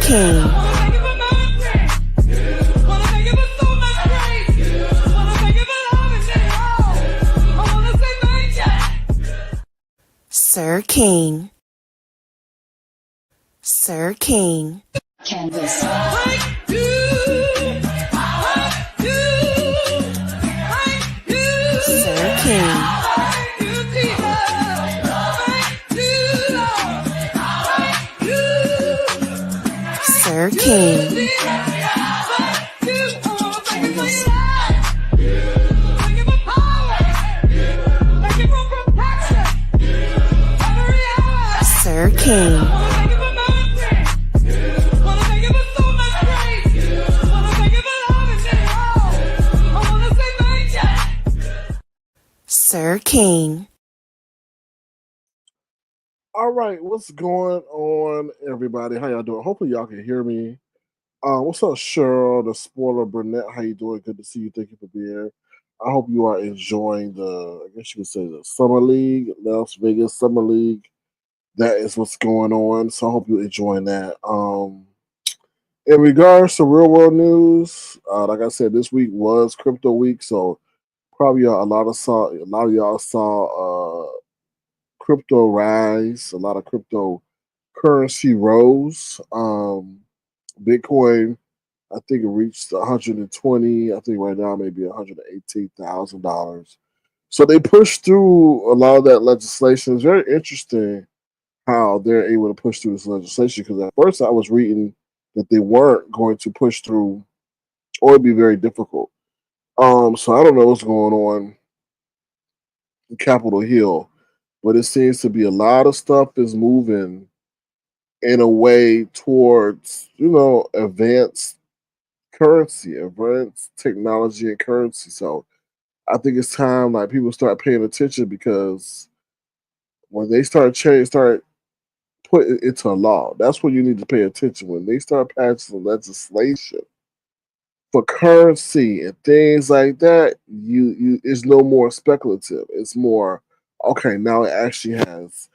King. Sir King. Sir King. Canvas. Sir King. Sir King. Sir King. Sir King. All right, what's going on, everybody? How y'all doing? Hopefully y'all can hear me. What's up, Cheryl, the spoiler Burnett? How you doing? Good to see you. Thank you for being here. I hope you are enjoying I guess you could say the Summer League, Las Vegas Summer League. That is what's going on. So I hope you're enjoying that. In regards to real world news, like I said, this week was crypto week, so probably a lot of y'all saw crypto rise, a lot of cryptocurrency rose. Bitcoin, I think it reached 120. I think right now maybe $118,000. So they pushed through a lot of that legislation. It's very interesting how they're able to push through this legislation because at first I was reading that they weren't going to push through or it'd be very difficult. So I don't know what's going on in Capitol Hill, but it seems to be a lot of stuff is moving in a way towards, advanced currency, advanced technology and currency. So I think it's time like people start paying attention because when they start putting it into law, that's when you need to pay attention. When they start passing legislation for currency and things like that, you it's no more speculative. It's more okay. Now it actually has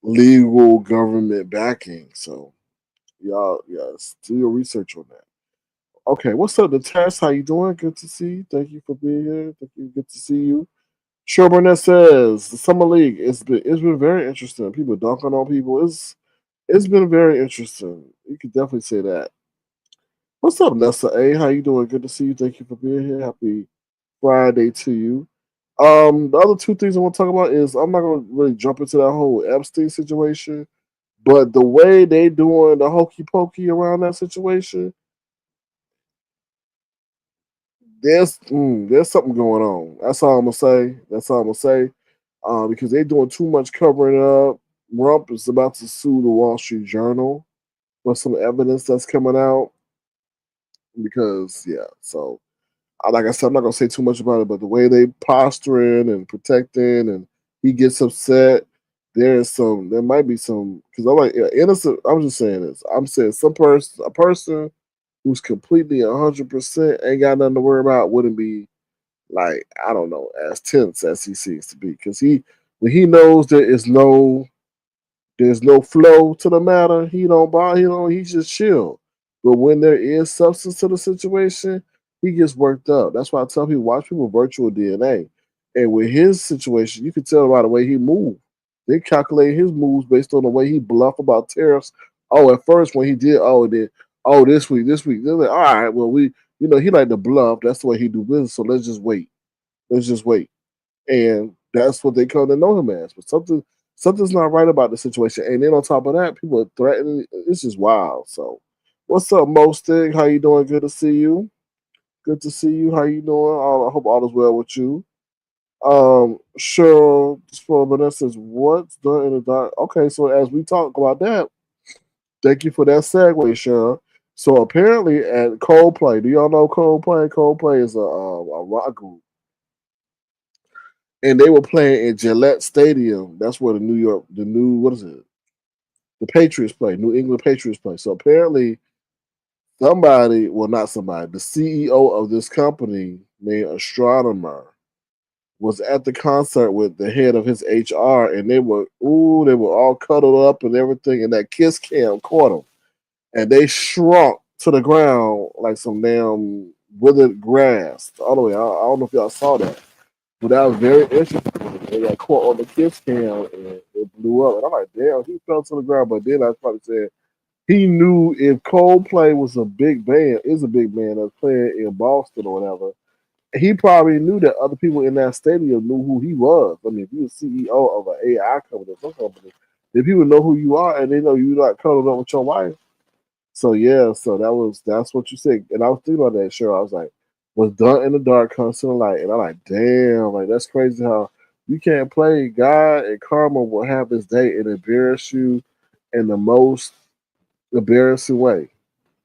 legal government backing. So y'all, yes, do your research on that. Okay, what's up, the test? How you doing? Good to see you. Thank you for being here. Thank you. Good to see you. Sure, Burnett says the summer league. It's been very interesting. People dunking on people. It's been very interesting. You could definitely say that. What's up, Nessa A? How you doing? Good to see you. Thank you for being here. Happy Friday to you. The other two things I want to talk about is I'm not gonna really jump into that whole Epstein situation, but the way they doing the hokey pokey around that situation, there's something going on. That's all I'm gonna say. That's all I'm gonna say. Because they're doing too much covering up. Rump is about to sue the Wall Street Journal for some evidence that's coming out. Because so like I said, I'm not gonna say too much about it, but the way they posturing and protecting, and he gets upset. There might be some because I'm like innocent. I'm just saying this. I'm saying a person who's completely 100% ain't got nothing to worry about wouldn't be like I don't know as tense as he seems to be because when he knows there's no flow to the matter, he don't bother. He's just chill. But when there is substance to the situation, he gets worked up. That's why I tell people watch people virtual DNA. And with his situation, you can tell by the way he moved. They calculate his moves based on the way he bluffed about tariffs. Oh, at first when he did, this week. They're like, all right, well he like to bluff. That's the way he do business. So let's just wait. Let's just wait. And that's what they come to know him as. But something's not right about the situation. And then on top of that, people are threatening. It's just wild. So, what's up, Mostig? How you doing? Good to see you. Good to see you. How you doing? I hope all is well with you. Cheryl Vanessa says, "What's done in the dark?" Okay, so as we talk about that, thank you for that segue, Cheryl. So apparently at Coldplay, do y'all know Coldplay? Coldplay is a rock group and they were playing in Gillette Stadium. That's where the new, what is it? The Patriots play, New England Patriots play. So apparently, not somebody, the CEO of this company named Astronomer was at the concert with the head of his HR, and they were all cuddled up and everything, and that kiss cam caught them. and they shrunk to the ground like some damn withered grass. The other way, I don't know if y'all saw that, but that was very interesting. They got caught on the kiss cam and it blew up. And I'm like, damn, he fell to the ground. But then I probably said he knew if Coldplay was a big band, is a big band that's playing in Boston or whatever, he probably knew that other people in that stadium knew who he was. I mean, if you're CEO of an AI company or some company, then people know who you are and they know you're not cuddling up with your wife. So yeah, so that's what you said. And I was thinking about that show. I was like, was done in the dark, comes to the light. And I'm like, damn, like that's crazy how you can't play God and karma will have this day and embarrass you in the most embarrassing way.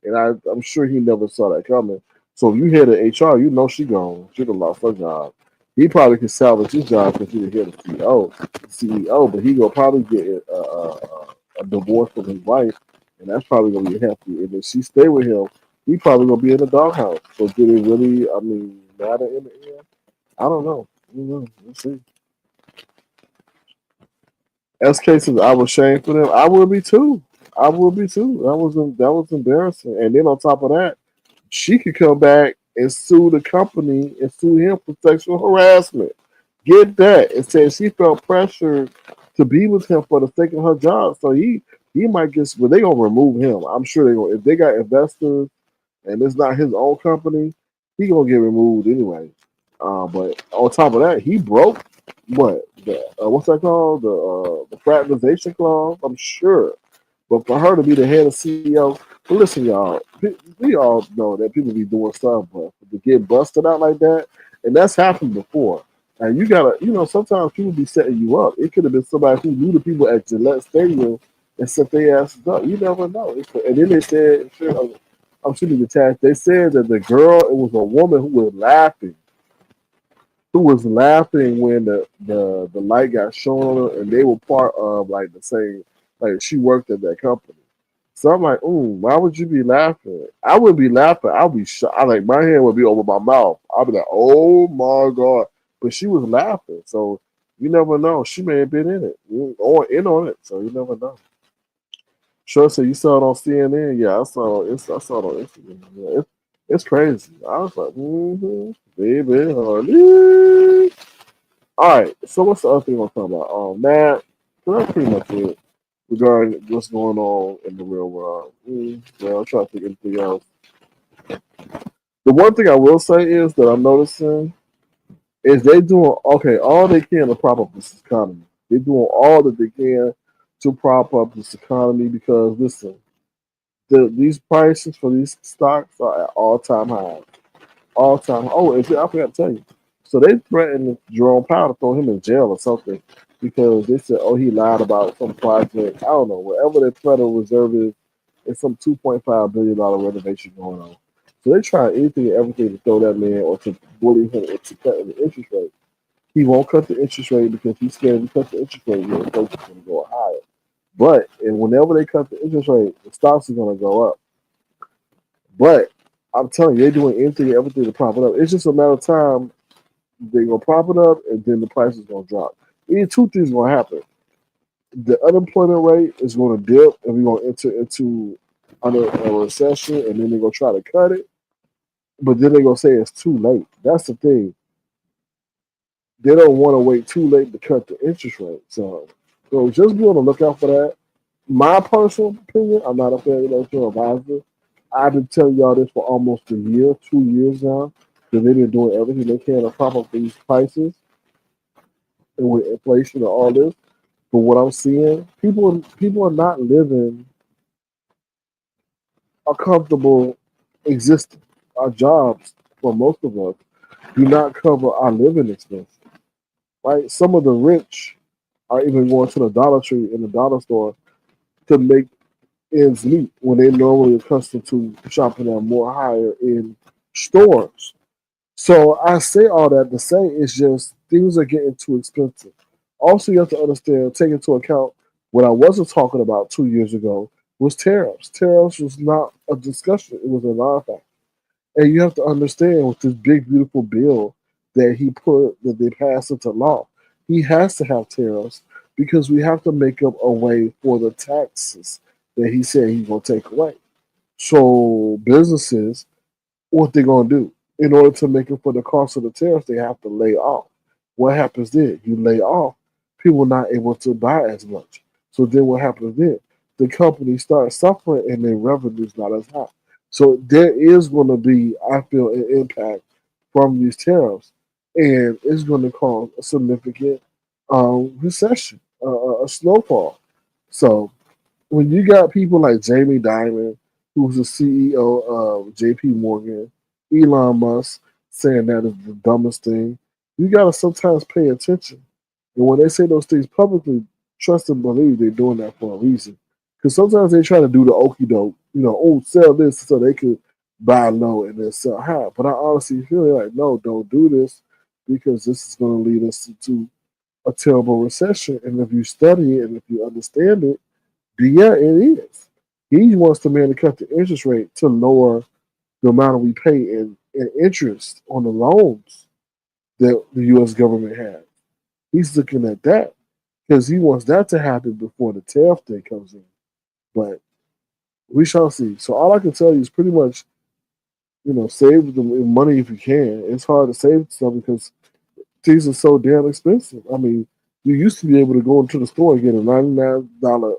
And I'm sure he never saw that coming. So if you hear the HR, you know she gone. She done lost her job. He probably could salvage his job because he didn't hear the CEO, but he gonna probably get a divorce from his wife, and that's probably gonna be hefty. And if she stay with him, he probably gonna be in the doghouse. So did it really? I mean, matter in the end? I don't know. We'll see. As cases, I was ashamed for them. I would be too. I would be too. That was embarrassing. And then on top of that, she could come back and sue the company and sue him for sexual harassment. Get that? And said she felt pressured to be with him for the sake of her job. So he might get. Well, they gonna remove him. I'm sure they gonna. If they got investors and it's not his own company, he gonna get removed anyway. But on top of that, he broke what the what's that called, the fraternization clause. I'm sure. But for her to be the head of CEO, but listen, y'all, we all know that people be doing stuff, but to get busted out like that, and that's happened before. And you gotta, sometimes people be setting you up. It could have been somebody who knew the people at Gillette Stadium and set their asses up. You never know. And then they said, sure, I'm shooting the tag. They said that the girl, it was a woman who was laughing when the light got shown on her, and they were part of like the same, like she worked at that company. So I'm like, ooh, why would you be laughing? I wouldn't be laughing. I'll be shocked. I like my hand would be over my mouth. I'll be like, oh my god. But she was laughing, so you never know. She may have been in it or in on it, so you never know. Sure, so you saw it on CNN? Yeah, I saw it on Instagram. Yeah, it's crazy. I was like, baby, honey. All right, so what's the other thing I'm talking about? Matt, so that's pretty much it regarding what's going on in the real world. Well, I'm trying to think anything else. The one thing I will say is that I'm noticing is they doing okay. All they can to prop up this economy. They're doing all that they can to prop up this economy because listen, these prices for these stocks are at all time highs. All time. Oh, I forgot to tell you. So they threatened Jerome Powell to throw him in jail or something because they said, oh, he lied about some project. I don't know. Wherever the Federal Reserve is, it's some $2.5 billion renovation going on. So they try anything and everything to throw that man or to bully him into cutting the interest rate. He won't cut the interest rate because he's scared if he cuts the interest rate, the inflation's going to go higher. But and whenever they cut the interest rate, the stocks are going to go up. But I'm telling you, they're doing anything and everything to prop it up. It's just a matter of time. They're gonna prop it up, and then the price is gonna drop. Either two things gonna happen: the unemployment rate is gonna dip, and we're gonna enter into under a recession, and then they're gonna try to cut it. But then they're gonna say it's too late. That's the thing. They don't want to wait too late to cut the interest rate. So just be on the lookout for that. My personal opinion, I'm not a financial advisor. I've been telling y'all this for almost a year, 2 years now, that they've been doing everything they can to prop up these prices and with inflation and all this. But what I'm seeing, people are not living a comfortable existence. Our jobs, for most of us, do not cover our living expenses. Right? Some of the rich are even going to the Dollar Tree in the dollar store to make ends meet when they normally accustomed to shopping at more higher end stores. So I say all that to say it's just things are getting too expensive. Also, you have to understand, take into account what I wasn't talking about 2 years ago was tariffs. Tariffs was not a discussion; it was a non-fact. And you have to understand with this big beautiful bill that they passed into law, he has to have tariffs because we have to make up a way for the taxes that he said he's gonna take away. So businesses, what they're gonna do in order to make up for the cost of the tariffs, they have to lay off. What happens then? You lay off, people not able to buy as much. So then what happens then? The companies start suffering and their revenue's not as high. So there is going to be, I feel, an impact from these tariffs, and it's going to cause a significant recession, a snowfall. So when you got people like Jamie Dimon, who's the CEO of JP Morgan, Elon Musk saying that is the dumbest thing, you gotta sometimes pay attention. And when they say those things publicly, trust and believe they're doing that for a reason. Because sometimes they try to do the okey doke, oh, sell this so they could buy low and then sell high. But I honestly feel like, no, don't do this because this is going to lead us to a terrible recession. And if you study it and if you understand it, yeah, it is. He wants the man to cut the interest rate to lower the amount we pay in interest on the loans that the U.S. government has. He's looking at that because he wants that to happen before the tariff thing comes in. But we shall see. So all I can tell you is pretty much, save the money if you can. It's hard to save stuff because things are so damn expensive. I mean, you used to be able to go into the store and get a $99,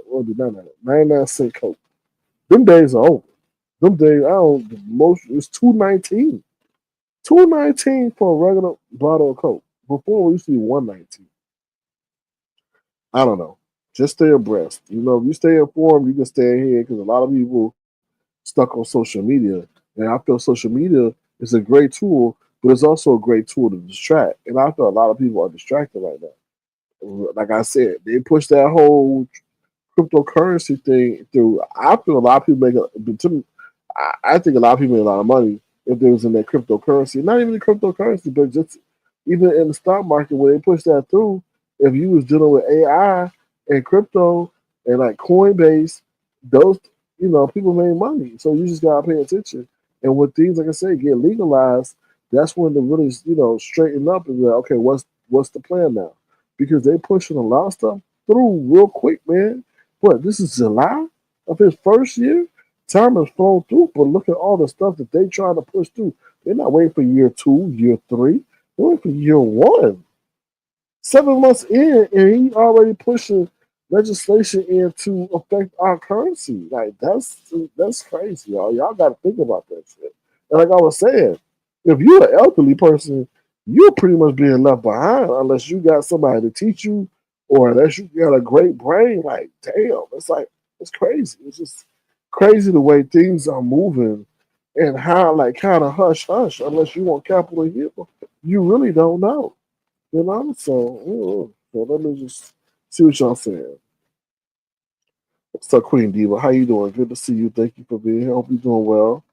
what did 99 cent Coke. Them days are over. Them days, I don't, the most, it's 2.19. 2.19 for a regular bottle of Coke. Before it used to be 1.19. I don't know. Just stay abreast. If you stay informed, you can stay ahead because a lot of people stuck on social media. And I feel social media is a great tool, but it's also a great tool to distract. And I feel a lot of people are distracted right now. Like I said, they push that whole cryptocurrency thing through. I feel a lot of people make I think a lot of people make a lot of money if they was in that cryptocurrency. Not even the cryptocurrency, but just even in the stock market where they push that through. If you was dealing with AI and crypto and like Coinbase, those people made money. So you just gotta pay attention. And when things like I say get legalized, that's when the really straighten up and be like, okay, what's the plan now? Because they pushing a lot of stuff through real quick, man. What, this is July of his first year? Time has flown through, but look at all the stuff that they trying to push through. They're not waiting for year 2, year 3. They're waiting for year 1. 7 months in, and he already pushing legislation in to affect our currency. Like that's crazy, y'all. Y'all got to think about that shit. And like I was saying, if you're an elderly person, you're pretty much being left behind unless you got somebody to teach you, or unless you got a great brain. Like, damn, it's crazy. It's just crazy the way things are moving, and how like kind of hush hush. Unless you want Capitol Hill, you really don't know. So let me just see what y'all saying. What's up, Queen Diva? How you doing? Good to see you. Thank you for being here. Hope you're doing well.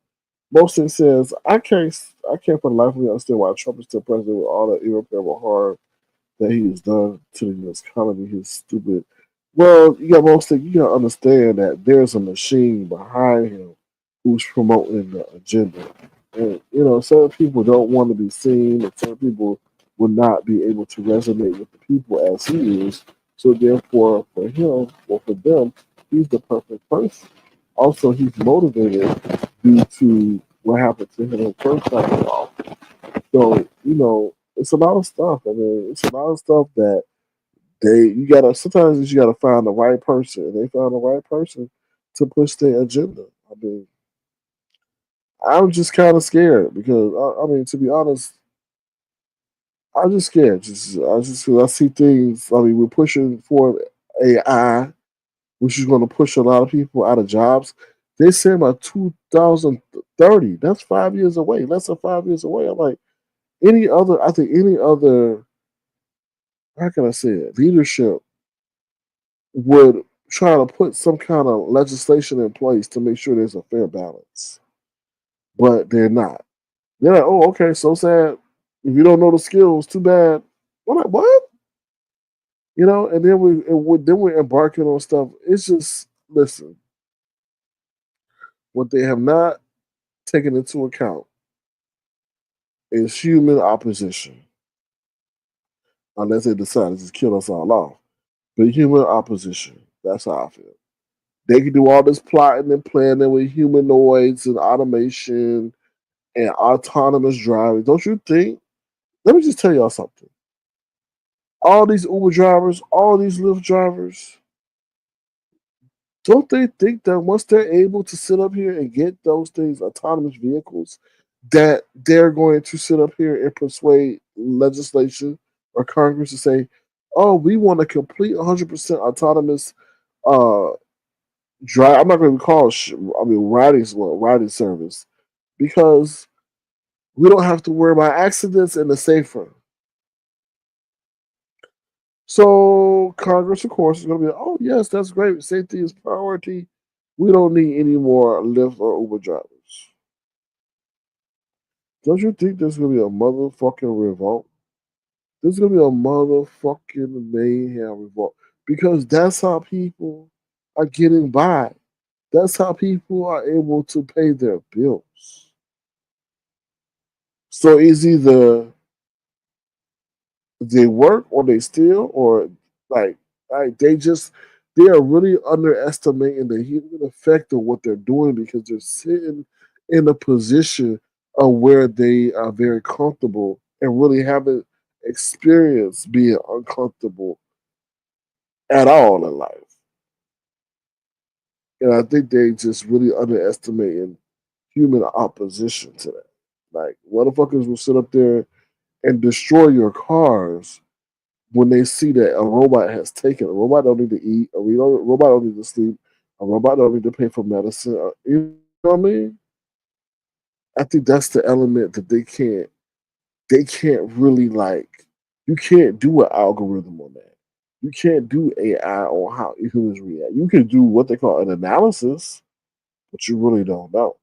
Mostly says, I can't for the life of me understand why Trump is still president with all the irreparable harm that he has done to the U.S. economy. He's stupid. Well, you gotta understand that there's a machine behind him who's promoting the agenda. And certain people don't want to be seen, and certain people will not be able to resonate with the people as he is. So therefore, for him or for them, he's the perfect person. Also, he's motivated due to what happened to him in the first time off. So, it's a lot of stuff. I mean, it's a lot of stuff that you gotta sometimes you gotta find the right person, and they found the right person to push their agenda. I mean, I'm just kind of scared because I mean, to be honest, I'm just scared. I see things. I mean, we're pushing for AI, which is going to push a lot of people out of jobs. They say by 2030. That's 5 years away. Less than 5 years away. I'm like I think any other, how can I say it, leadership would try to put some kind of legislation in place to make sure there's a fair balance. But they're not. They're like, oh, okay, so sad. If you don't know the skills, too bad. I'm like, what? And then we're embarking on stuff. It's just, listen, what they have not taken into account is human opposition, unless they decide to just kill us all off. But human opposition, that's how I feel. They can do all this plotting and planning with humanoids and automation and autonomous driving. Don't you think? Let me just tell y'all something. All these Uber drivers, all these Lyft drivers, don't they think that once they're able to sit up here and get those things, autonomous vehicles, that they're going to sit up here and persuade legislation or Congress to say, "Oh, we want a complete 100% autonomous uh, drive." I'm not going to call it, riding service because we don't have to worry about accidents and it's safer. So Congress, of course, is going to be like, "Oh yes, that's great. Safety is priority. We don't need any more Lyft or Uber drivers." Don't you think there's going to be a motherfucking revolt? There's going to be a motherfucking mayhem revolt because that's how people are getting by. That's how people are able to pay their bills. So it's either they work or they steal or like they are really underestimating the human effect of what they're doing because they're sitting in a position of where they are very comfortable and really haven't experienced being uncomfortable at all in life. And I think they just really underestimating human opposition to that. Like motherfuckers will sit up there and destroy your cars when they see that a robot has taken. A robot don't need to eat. Robot don't need to sleep. A robot don't need to pay for medicine. You know what I mean? I think that's the element that they can't. They can't really like. You can't do an algorithm on that. You can't do AI on how humans react. You can do what they call an analysis, but you really don't know.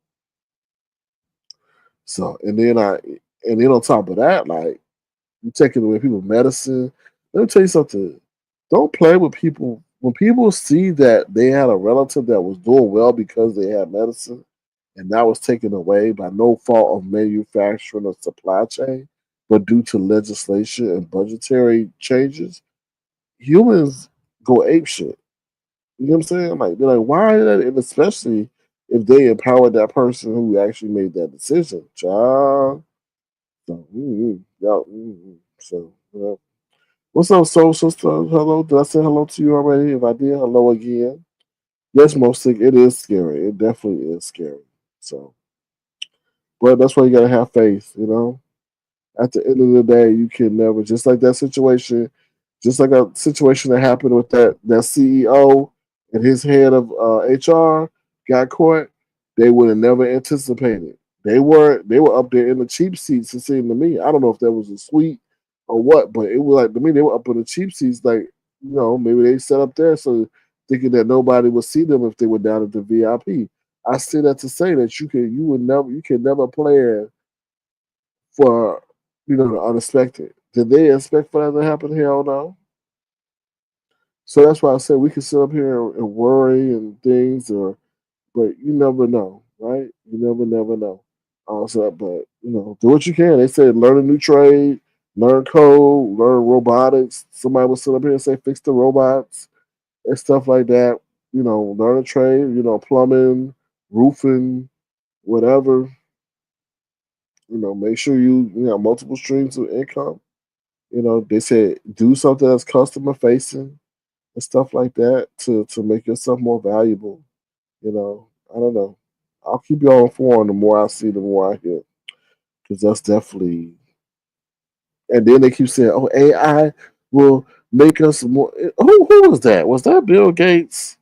So and then on top of that, like you taking away people's medicine. Let me tell you something. Don't play with people. When people see that they had a relative that was doing well because they had medicine, and that was taken away by no fault of manufacturing or supply chain, but due to legislation and budgetary changes, humans go ape shit. You know what I'm saying? Like they're like, why? That? And especially if they empowered that person who actually made that decision, child. So, so what's up, social stuff? Hello, did I say hello to you already? If I did, hello again. Yes, most it is scary. It definitely is scary. So, but that's why you gotta have faith. You know, at the end of the day, you can never just like that situation, just like a situation that happened with that CEO and his head of HR got caught. They would have never anticipated. They were up there in the cheap seats. It seemed to me. I don't know if that was a suite or what, but it was like to me they were up in the cheap seats. Like maybe they set up there so thinking that nobody would see them if they were down at the VIP. I say that to say that you can never plan for the unexpected. Did they expect for that to happen? Hell no. So that's why I said we can sit up here and worry and things, but you never know, right? You never know. But do what you can. They said learn a new trade, learn code, learn robotics. Somebody will sit up here and say fix the robots and stuff like that. Learn a trade. Plumbing, roofing, whatever. Make sure you have multiple streams of income. They said do something that's customer facing and stuff like that to make yourself more valuable. I don't know. I'll keep y'all informed. The more I see, the more I hear, because that's definitely. And then they keep saying, "Oh, AI will make us more." Who was that? Was that Bill Gates?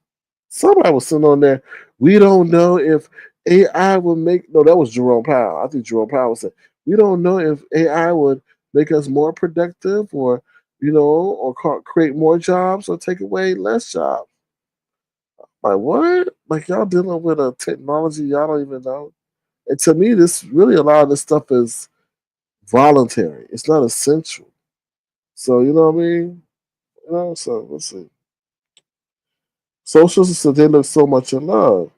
Somebody was sitting on there. We don't know if AI will make. No, that was Jerome Powell. I think Jerome Powell said, "We don't know if AI would make us more productive, or create more jobs, or take away less jobs." Like what? Like y'all dealing with a technology y'all don't even know. And to me, this really a lot of this stuff is voluntary. It's not essential. So you know what I mean? So let's see. Socials said they look so much in love.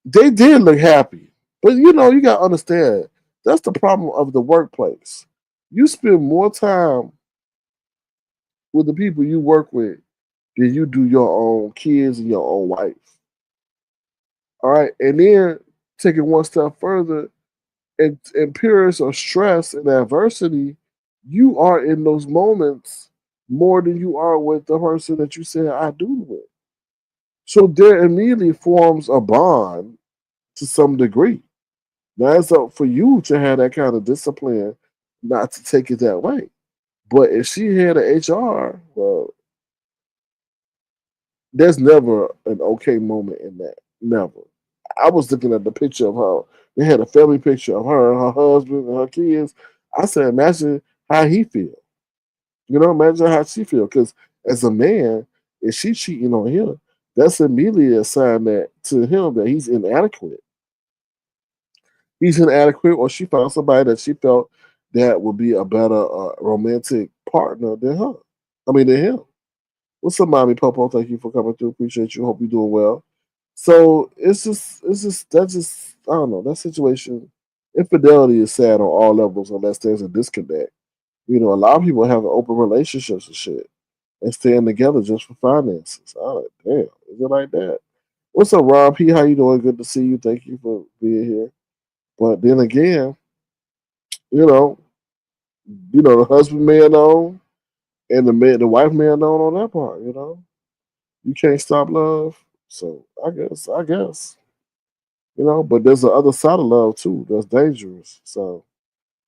They did look happy. But you gotta understand, that's the problem of the workplace. You spend more time with the people you work with than you do your own kids and your own wife. All right, and then take it one step further, in periods of stress and adversity, you are in those moments more than you are with the person that you said I do with. So there immediately forms a bond to some degree. Now it's up for you to have that kind of discipline not to take it that way. But if she had an HR, well, there's never an okay moment in that. Never. I was looking at the picture of her. They had a family picture of her and her husband and her kids. I said, imagine how he feel. You know, imagine how she feel. Because as a man, if she cheating on him, that's immediately a sign that to him that he's inadequate. He's inadequate, or she found somebody that she felt that would be a better romantic partner than her. I mean, than him. What's up, mommy Popo? Thank you for coming through. Appreciate you. Hope you're doing well. So that's just I don't know, that situation. Infidelity is sad on all levels unless there's a disconnect. You know, a lot of people have open relationships and shit and staying together just for finances. I'm like, damn, is it like that? What's up, Rob P? How you doing? Good to see you. Thank you for being here. But then again, you know, the husband man on and the wife man on that part. You can't stop love. So I guess. But there's the other side of love too that's dangerous. So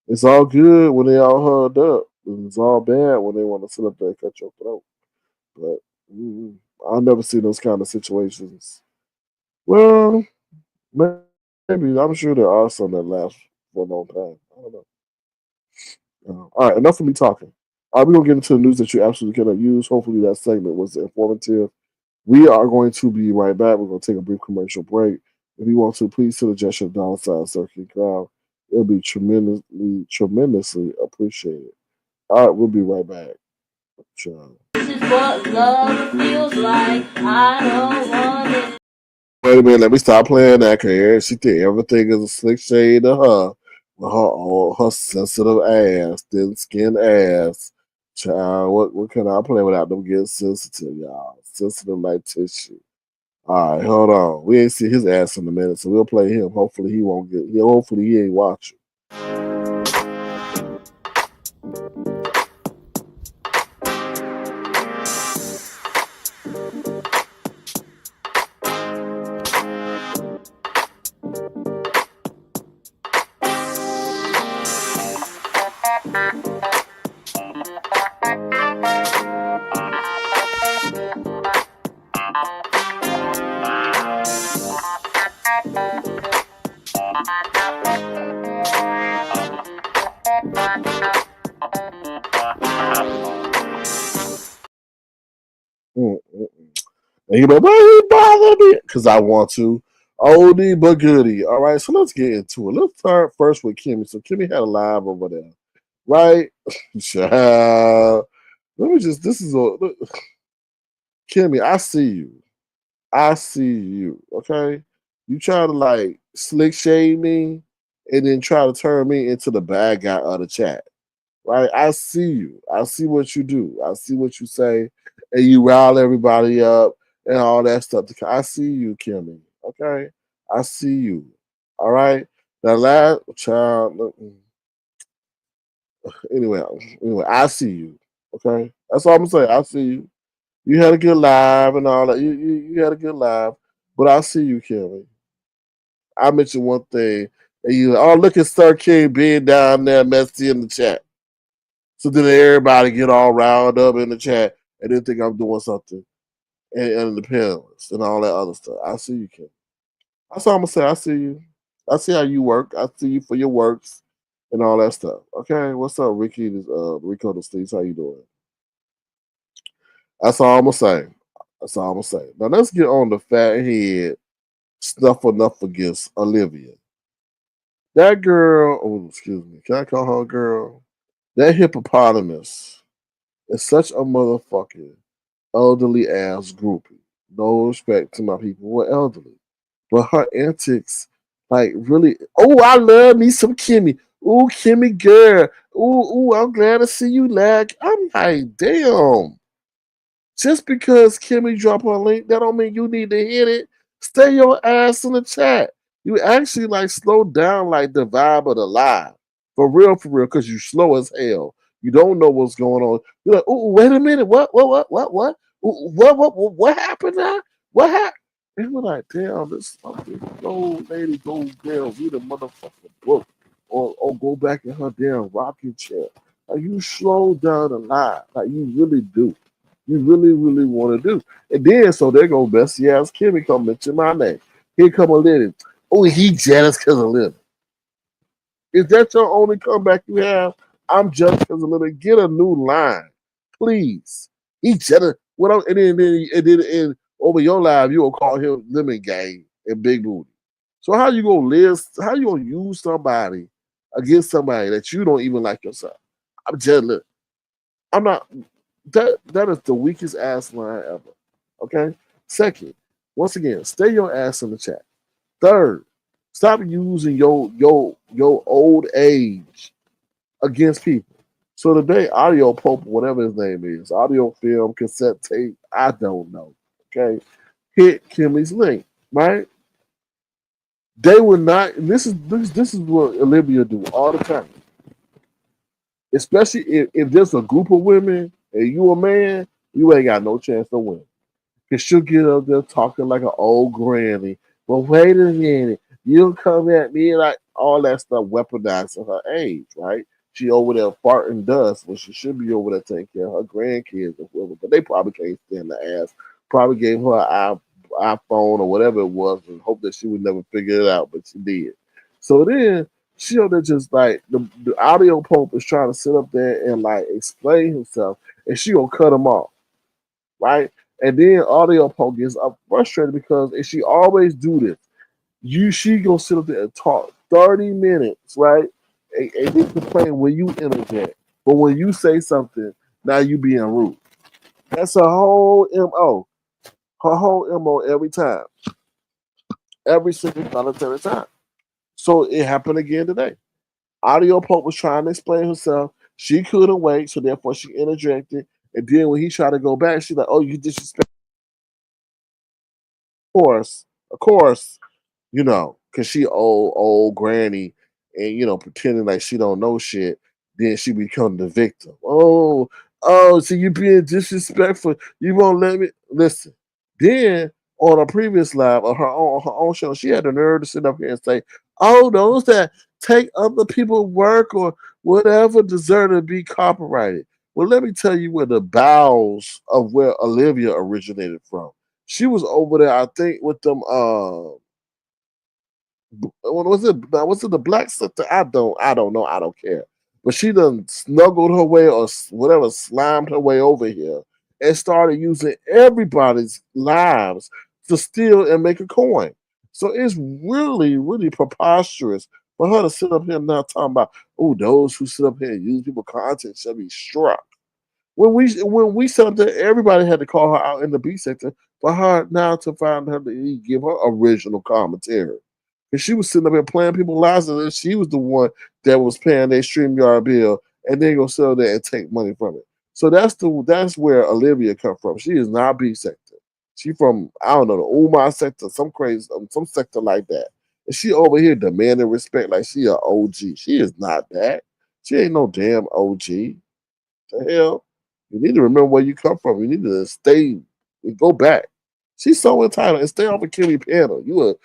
it's all good when they all hugged up. And it's all bad when they want to sit up there and cut your throat. But I'll never see those kind of situations. Well, maybe. I'm sure there are some that last for a long time. I don't know. All right, enough of me talking. We're going to get into the news that you absolutely cannot use. Hopefully, that segment was informative. We are going to be right back. We're going to take a brief commercial break. If you want to, please to the gesture of dollar sign circle crowd. It'll be tremendously appreciated. All right, we'll be right back. Ciao. This is what love feels like. I don't want it. Wait a minute, let me stop playing that because she think everything is a slick shade of her with her sensitive ass, thin skinned ass. Child, what can I play without them getting sensitive, y'all? Sensitive like tissue. All right, hold on. We ain't see his ass in a minute, so we'll play him. Hopefully he won't get. Hopefully he ain't watching. Mm-mm. And you be like, why you bother me? Because I want to. Oldie but goodie. All right, so let's get into it. Let's start first with Kimmie. So Kimmie had a live over there, right? Child. Let me just. This is a Kimmie. I see you. I see you. Okay, you try to like slick shade me, and then try to turn me into the bad guy of the chat. Right? I see you. I see what you do. I see what you say, and you rile everybody up and all that stuff. I see you, Kimmie. Okay, I see you. All right. Now, last child. Anyway, I see you. Okay, that's all I'm gonna say. I see you. You had a good live and all that. You had a good live, but I see you, Kimmie. I mentioned one thing, and you. Oh, look at Sir King being down there, messy in the chat. So then everybody get all riled up in the chat and then think I'm doing something and the panelists and all that other stuff. I see you, Kim. That's all I'm gonna say. I see you. I see how you work. I see you for your works and all that stuff. Okay, what's up, Ricky? Rico the Steves, how you doing? That's all I'm gonna say. That's all I'm gonna say. Now let's get on the fat head snuffleupagus Olivia. That girl. Oh, excuse me. Can I call her a girl? That hippopotamus is such a motherfucker elderly ass groupie. No respect to my people who are elderly. But her antics, like really, oh, I love me some Kimmie. Ooh, Kimmie girl. Ooh, I'm glad to see you, lag. I'm like, damn. Just because Kimmie drop her link, that don't mean you need to hit it. Stay your ass in the chat. You actually like slow down like the vibe of the live. For real, because you slow as hell. You don't know what's going on. You're like, oh, wait a minute. What? What happened now? What happened? And we're like, damn, this fucking old lady go down, read a motherfucking book. Or go back in her damn rocking chair. Like you slow down the line. Like you really do. You really, really want to do. And then, so there go Bessie ass Kimmie come mention my name. Here come Olivia. Oh, he jealous because of Olivia. Is that your only comeback you have? I'm jealous because of Olivia. Get a new line, please. He jealous. What else? And then over your live, you will call him Lemon Gang and Big Booty. So how you gonna live? How you gonna use somebody against somebody that you don't even like yourself? I'm jealous. I'm not. That is the weakest ass line ever. Okay. Second, once again, stay your ass in the chat. Third, stop using your old age against people. So today, Audio Pope, whatever his name is, audio film, cassette tape, I don't know. Okay, hit Kimmie's link, right? They would not. And this is what Olivia do all the time, especially if there's a group of women and you a man, you ain't got no chance to win. Cause she'll get up there talking like an old granny. Well, wait a minute. You'll come at me like all that stuff weaponizing her age, right? She over there farting dust when she should be over there taking care of her grandkids or whatever. But they probably can't stand the ass. Probably gave her an iPhone or whatever it was and hope that she would never figure it out, but she did. So then she over there just like the audio pope is trying to sit up there and like explain himself and she gonna cut him off, right? And then audio pole gets up frustrated because and she always do this. She gonna sit up there and talk 30 minutes, right? And you complain when you interject. But when you say something, now you being rude. That's her whole MO. Her whole MO every time. Every single solitary time. So it happened again today. Audio Pope was trying to explain herself. She couldn't wait, so therefore she interjected. And then when he tried to go back, she's like, oh, you disrespect. Of course, because she old granny, and pretending like she don't know shit. Then she become the victim. So you being disrespectful. You won't let me listen. Then on a previous live on her own show, she had the nerve to sit up here and say, "Oh, those that take other people's work or whatever deserve to be copyrighted." Well, let me tell you where the bowels of where Olivia originated from. She was over there, I think, with them. What was it? Was it the black sister? I don't know. I don't care. But she done snuggled her way or whatever, slimed her way over here and started using everybody's lives to steal and make a coin. So it's really, really preposterous for her to sit up here now talking about, oh, those who sit up here and use people content shall be struck. When we set up there, everybody had to call her out in the B sector for her now to find her to give her original commentary. And she was sitting up there playing people's lives, and she was the one that was paying their StreamYard bill, and then gonna sell that and take money from it. So that's where Olivia come from. She is not B sector. She from I don't know the Umar sector, some crazy, some sector like that. And she over here demanding respect like she a OG. She is not that. She ain't no damn OG. The hell? You need to remember where you come from. You need to stay and go back. She's so entitled and stay off of Kimmie panel. You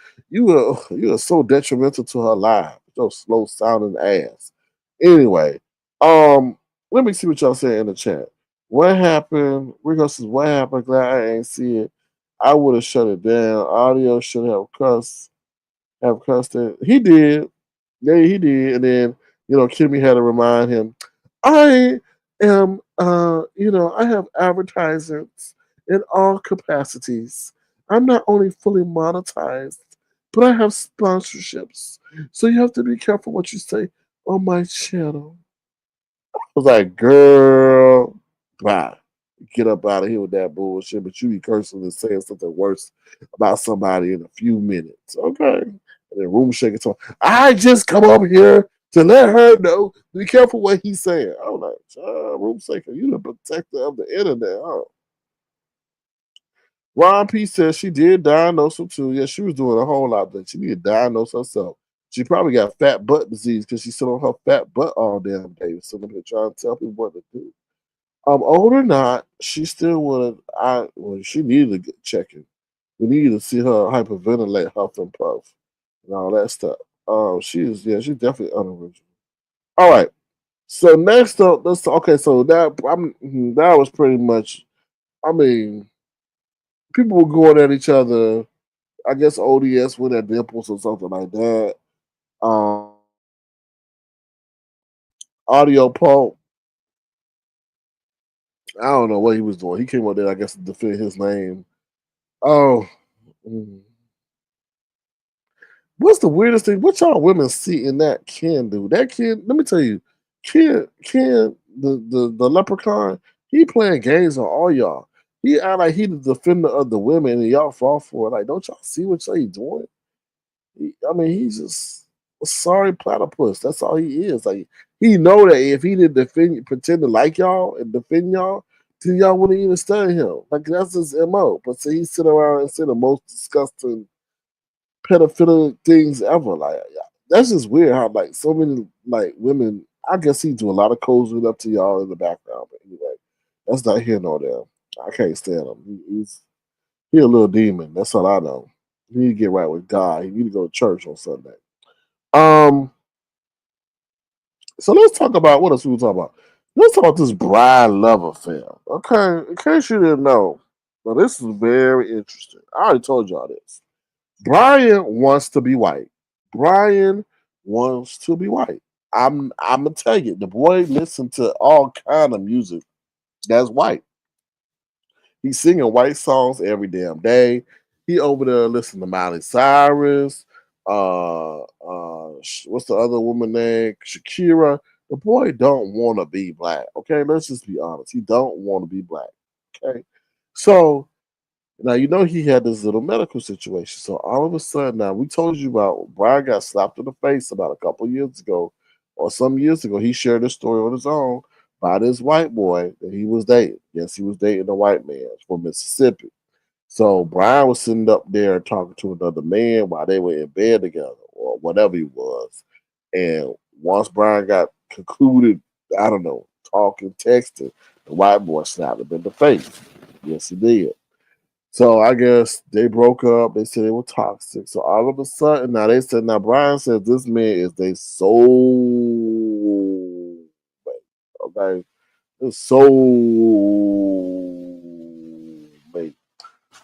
are so detrimental to her life. So slow sounding ass. Anyway, let me see what y'all say in the chat. What happened? Rico says, what happened? Glad I ain't see it. I would have shut it down. Audio should have cussed it. He did. Yeah, he did. And then, Kimmy had to remind him, I I have advertisements in all capacities. I'm not only fully monetized, but I have sponsorships. So you have to be careful what you say on my channel. I was like, girl, bye. Get up out of here with that bullshit, but you be cursing and saying something worse about somebody in a few minutes. Okay. And then room shaking talk. I just come up here to let her know. Be careful what he's saying. I was like, room shaker, you the protector of the internet, huh? Ron P says she did diagnose him too. Yeah, she was doing a whole lot, but she need to diagnose herself. She probably got fat butt disease because she's sitting on her fat butt all damn day. So I'm here trying to tell people what to do. Old or not, she still would. She needed to get checking. We needed to see her hyperventilate, huff and puff, and all that stuff. She's definitely unoriginal. All right. So next up, let's okay. So that was pretty much. I mean, people were going at each other. I guess ODS with their nipples or something like that. Um, Audio Pulp, I don't know what he was doing. He came up there, I guess, to defend his name. Oh, mm. What's the weirdest thing? What y'all women see in that Ken do? That Ken, let me tell you, Ken, the leprechaun, he playing games on all y'all. He act like he the defender of the women and y'all fall for it. Like, don't y'all see what y'all doing? He's just a sorry platypus. That's all he is. Like he know that if he didn't pretend to like y'all and defend y'all, then y'all wouldn't even study him. Like that's his mo. But see, he sit around and say the most disgusting pedophilic things ever. Like that's just weird how like so many like women. I guess he do a lot of cozying up to y'all in the background. But anyway, that's not here nor there. I can't stand him. He a little demon. That's all I know. He need to get right with God. He need to go to church on Sunday. Um, so let's talk about what else we were talking about. Let's talk about this Briiine love affair. Okay, in case you didn't know, well, this is very interesting. I already told y'all this. Briiine wants to be white. Briiine wants to be white. I'm gonna tell you, the boy listen to all kind of music that's white. He's singing white songs every damn day. He over there listening to Miley Cyrus. What's the other woman name? Shakira. The boy don't want to be black. Okay, let's just be honest. He don't want to be black. Okay, so now you know he had this little medical situation. So all of a sudden, now we told you about Brian got slapped in the face about a couple years ago, or some years ago. He shared this story on his own by this white boy that he was dating. Yes, he was dating a white man from Mississippi. So Brian was sitting up there talking to another man while they were in bed together, or whatever he was. And once Brian got concluded, I don't know, talking, texting, the white boy slapped him in the face. Yes, he did. So I guess they broke up. They said they were toxic. So all of a sudden, now they said, now Brian says this man is their soul mate. Okay, his soul mate.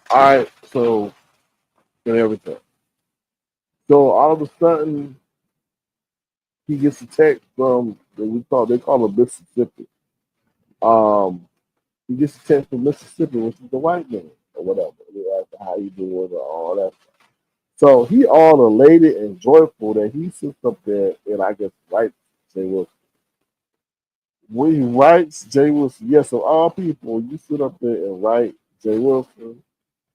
All right, so and everything. So all of a sudden, he gets a text from they call him Mississippi. Um, he gets a text from Mississippi, which is the white man or whatever. They ask how you doing or all that. So he all elated and joyful that he sits up there and I guess writes Jay Wilson. When he writes Jay Wilson, yes, of all people, you sit up there and write Jay Wilson.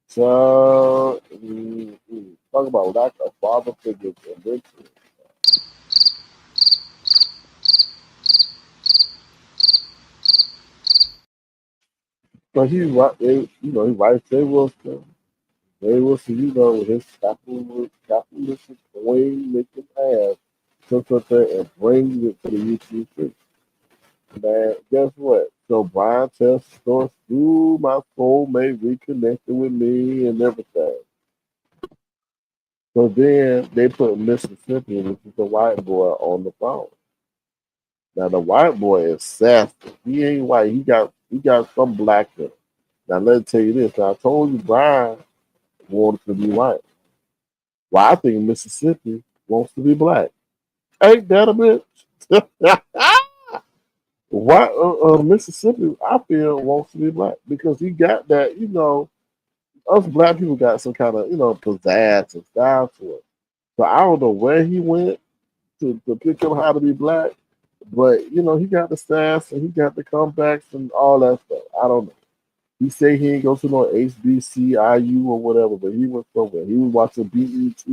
So talk about lack of father figures and mentoring. So he writes Jay Wilson. Jay Wilson, with his capitalistic coin making ass, sits up there and brings it to the YouTube street. Man, guess what? So Brian tells the story through my soulmate reconnected with me and everything. So then they put Mississippi, which is the white boy, on the phone. Now the white boy is sassy. He ain't white. He got some black in him. Now let me tell you this. Now, I told you Brian wanted to be white. Well, I think Mississippi wants to be black. Ain't that a bitch? Why Mississippi, I feel, wants to be black because he got that, us black people got some kind of, pizzazz and style to it. So I don't know where he went to pick up how to be black, but, he got the stats and he got the comebacks and all that stuff. I don't know. He said he ain't go to no HBCIU or whatever, but he went somewhere. He was watching BET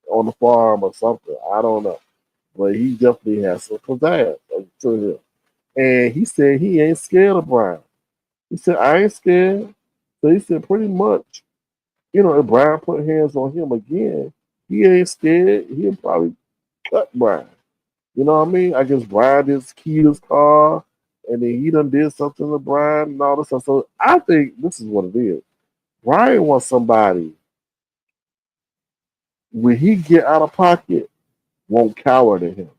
on the farm or something. I don't know. But he definitely has some pizzazz to him. And he said he ain't scared of Brian. He said, I ain't scared. So he said pretty much, if Brian put hands on him again, he ain't scared. He'll probably cut Brian. You know what I mean? I guess Brian just keyed his car, and then he done did something to Brian and all this stuff. So I think this is what it is. Brian wants somebody when he get out of pocket won't cower to him.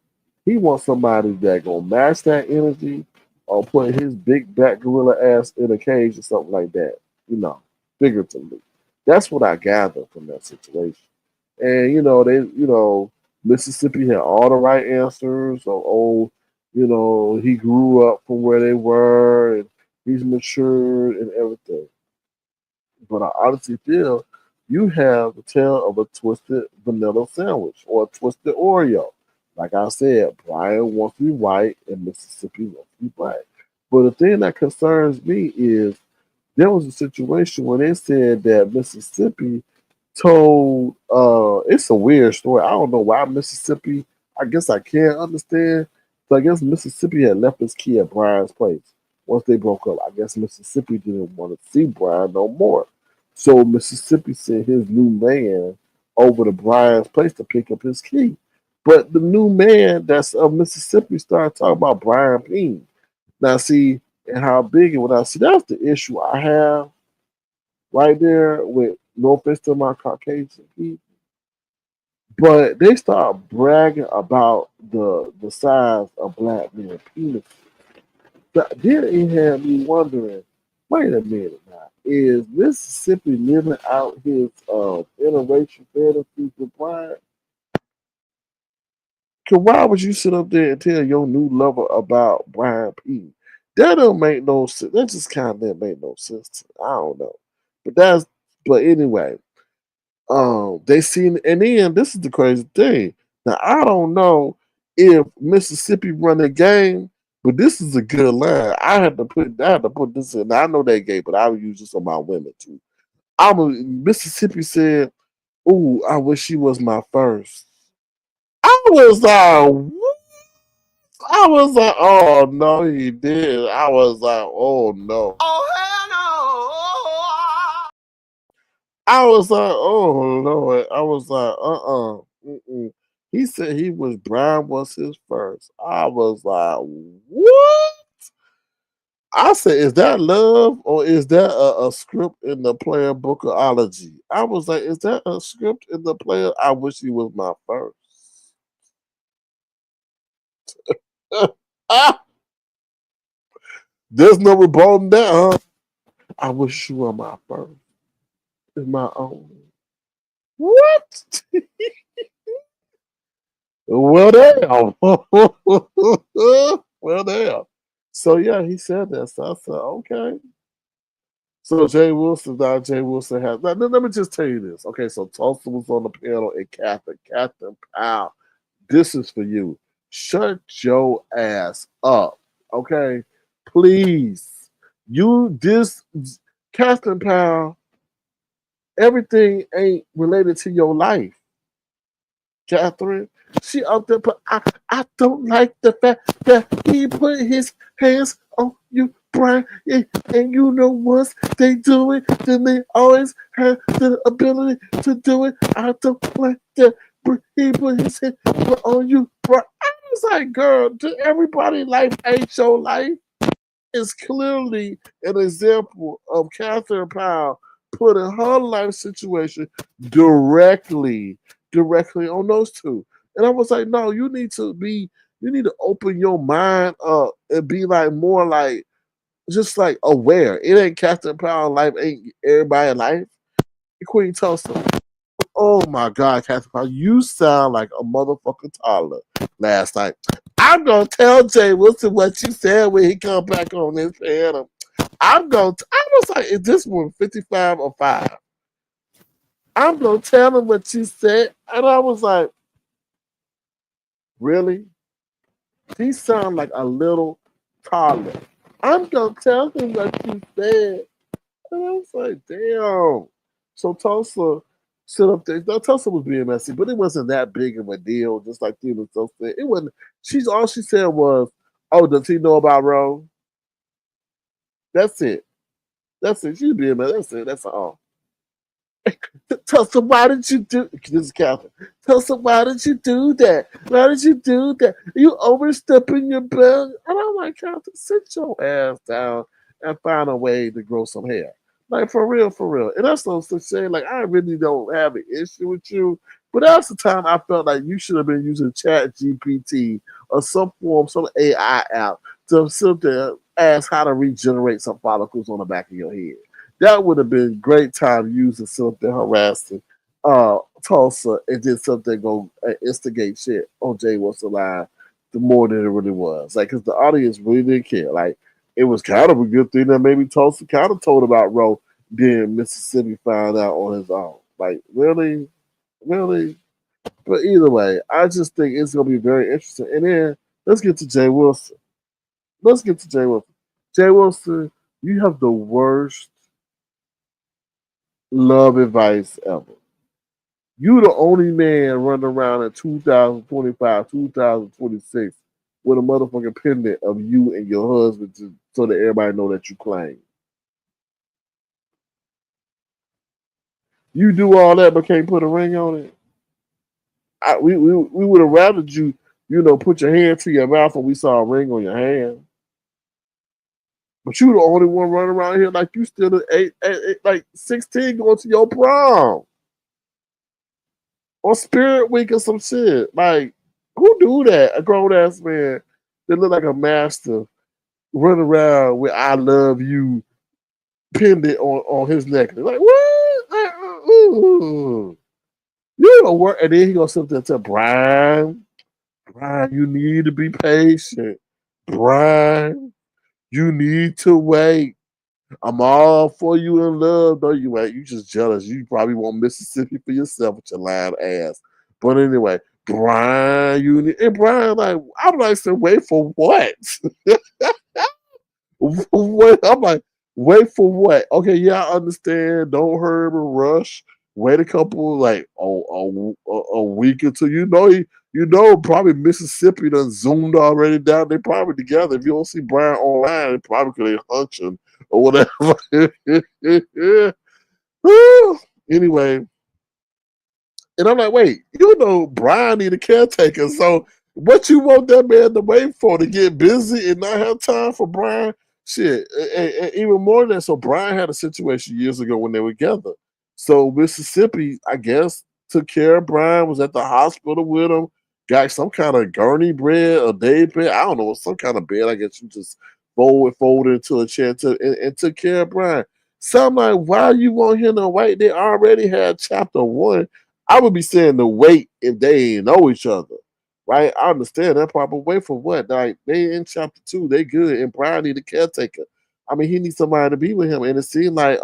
He wants somebody that gonna match that energy or put his big back gorilla ass in a cage or something like that. You know, figuratively. That's what I gather from that situation. And Mississippi had all the right answers. So, he grew up from where they were, and he's matured and everything. But I honestly feel you have the tail of a twisted vanilla sandwich or a twisted Oreo. Like I said, Brian wants to be white and Mississippi wants to be black. But the thing that concerns me is there was a situation where they said that Mississippi told it's a weird story. I don't know why Mississippi, I guess I can't understand. So I guess Mississippi had left his key at Brian's place once they broke up. I guess Mississippi didn't want to see Brian no more. So Mississippi sent his new man over to Brian's place to pick up his key. But the new man that's of Mississippi started talking about Brian Peen. Now see, and how big it was. I see that's the issue I have right there with no offense to my Caucasian people. But they start bragging about the size of black men penis. Then it had me wondering, wait a minute now, is Mississippi living out his interracial fantasies with Brian? Cause why would you sit up there and tell your new lover about Brian P? That don't make no sense. That just kind of didn't make no sense to me. I don't know. But but anyway, they seen, and then this is the crazy thing. Now I don't know if Mississippi run the game, but this is a good line. I had to put this in. Now, I know they gay, but I would use this on my women too. Mississippi said, "Ooh, I wish she was my first." I was like, I was like, oh no, he did. I was like, oh no. Oh hell no. I was like, oh Lord. I was like, mm-mm. He said Brian was his first. I was like, what? I said, is that love or is that a script in the player bookology? I was like, is that a script in the player? I wish he was my first. There's no rebuting that, huh? I wish you were my first in my own. What? Well, damn. Well, damn. So, yeah, he said that. So I said, okay. So, Jay Wilson has. Let me just tell you this. Okay, so Tulsa was on the panel and Catherine Powell. This is for you. Shut your ass up. Okay? Please. Catherine Powell, everything ain't related to your life. Catherine, she out there, but I don't like the fact that he put his hands on you, Brian. And you know once they do it, then they always have the ability to do it. I don't like that. He put his hands on you, Brian. I was like, girl, everybody life ain't your life. Is clearly an example of Catherine Powell putting her life situation directly, directly on those two. And I was like, no, you need to open your mind up and be like more like, just like aware. It ain't Catherine Powell life, ain't everybody life. Queen Tulsa. Oh my God, Catherine Powell, you sound like a motherfucking toddler last night. I'm gonna tell Jay Wilson what you said when he come back on this panel. I was like, is this one 55 or 5? I'm gonna tell him what you said. And I was like, really? He sound like a little toddler. I'm gonna tell him what you said. And I was like, damn. So Tulsa stood up there. Now, Tulsa was being messy, but it wasn't that big of a deal, just like Tina so said. It wasn't all she said was, oh, does he know about Roe? That's it. That's it. You be man. That's it. That's all. Tulsa, why did you do this is Catherine. Tulsa, why did you do that? Why did you do that? You overstepping your belt. And I'm like, Catherine, sit your ass down and find a way to grow some hair. Like for real, for real. And that's no such thing. Like I really don't have an issue with you. But that's the time I felt like you should have been using Chat GPT or some form, some AI app to sit there ask how to regenerate some follicles on the back of your head. That would have been great time using something harassing Tulsa and did something go instigate shit on Jay What's Alive the more than it really was. Like, because the audience really didn't care. Like, it was kind of a good thing that maybe Tulsa kind of told about Roe being Mississippi found out on his own. Like, really? Really? But either way, I just think it's going to be very interesting. And then let's get to Jay Wilson. Let's get to Jay Wilson. Jay Wilson, you have the worst love advice ever. You the only man running around in 2025, 2026 with a motherfucking pendant of you and your husband so that everybody know that you claim. You do all that but can't put a ring on it. We would have rather you, put your hand to your mouth when we saw a ring on your hand. But you the only one running around here like you still like 16 going to your prom. Or Spirit Week or some shit. Like, who do that? A grown ass man that look like a master run around with "I love you" pendant on his neck. Like, what? Ooh. You know what? And then he gonna sit there and tell Briiine, you need to be patient. Briiine, you need to wait. I'm all for you in love, though you ain't. You just jealous. You probably want Mississippi for yourself with your lying ass. But anyway, Briiine, and Briiine, like, I'm like, so wait for what? What? I'm like, wait for what? Okay, yeah, I understand. Don't hurry and rush. Wait a couple, like, a week or two. Probably Mississippi done zoomed already down. They probably together. If you don't see Briiine online, it probably could they hunching or whatever. Anyway, and I'm like, wait, Briiine need a caretaker. So what you want that man to wait for to get busy and not have time for Briiine? Shit. And even more than that, so Briiine had a situation years ago when they were together. So Mississippi, I guess, took care of Briiine, was at the hospital with him, got some kind of gurney bed or day bed. I don't know, some kind of bed. I guess you just fold into a chair and took care of Briiine. So I'm like, why you want him to wait? They already had chapter one. I would be saying to wait if they ain't know each other. Right? I understand that part, but wait for what? Like they in chapter two, they good, and Briiine need a caretaker. I mean, he needs somebody to be with him. And it seemed like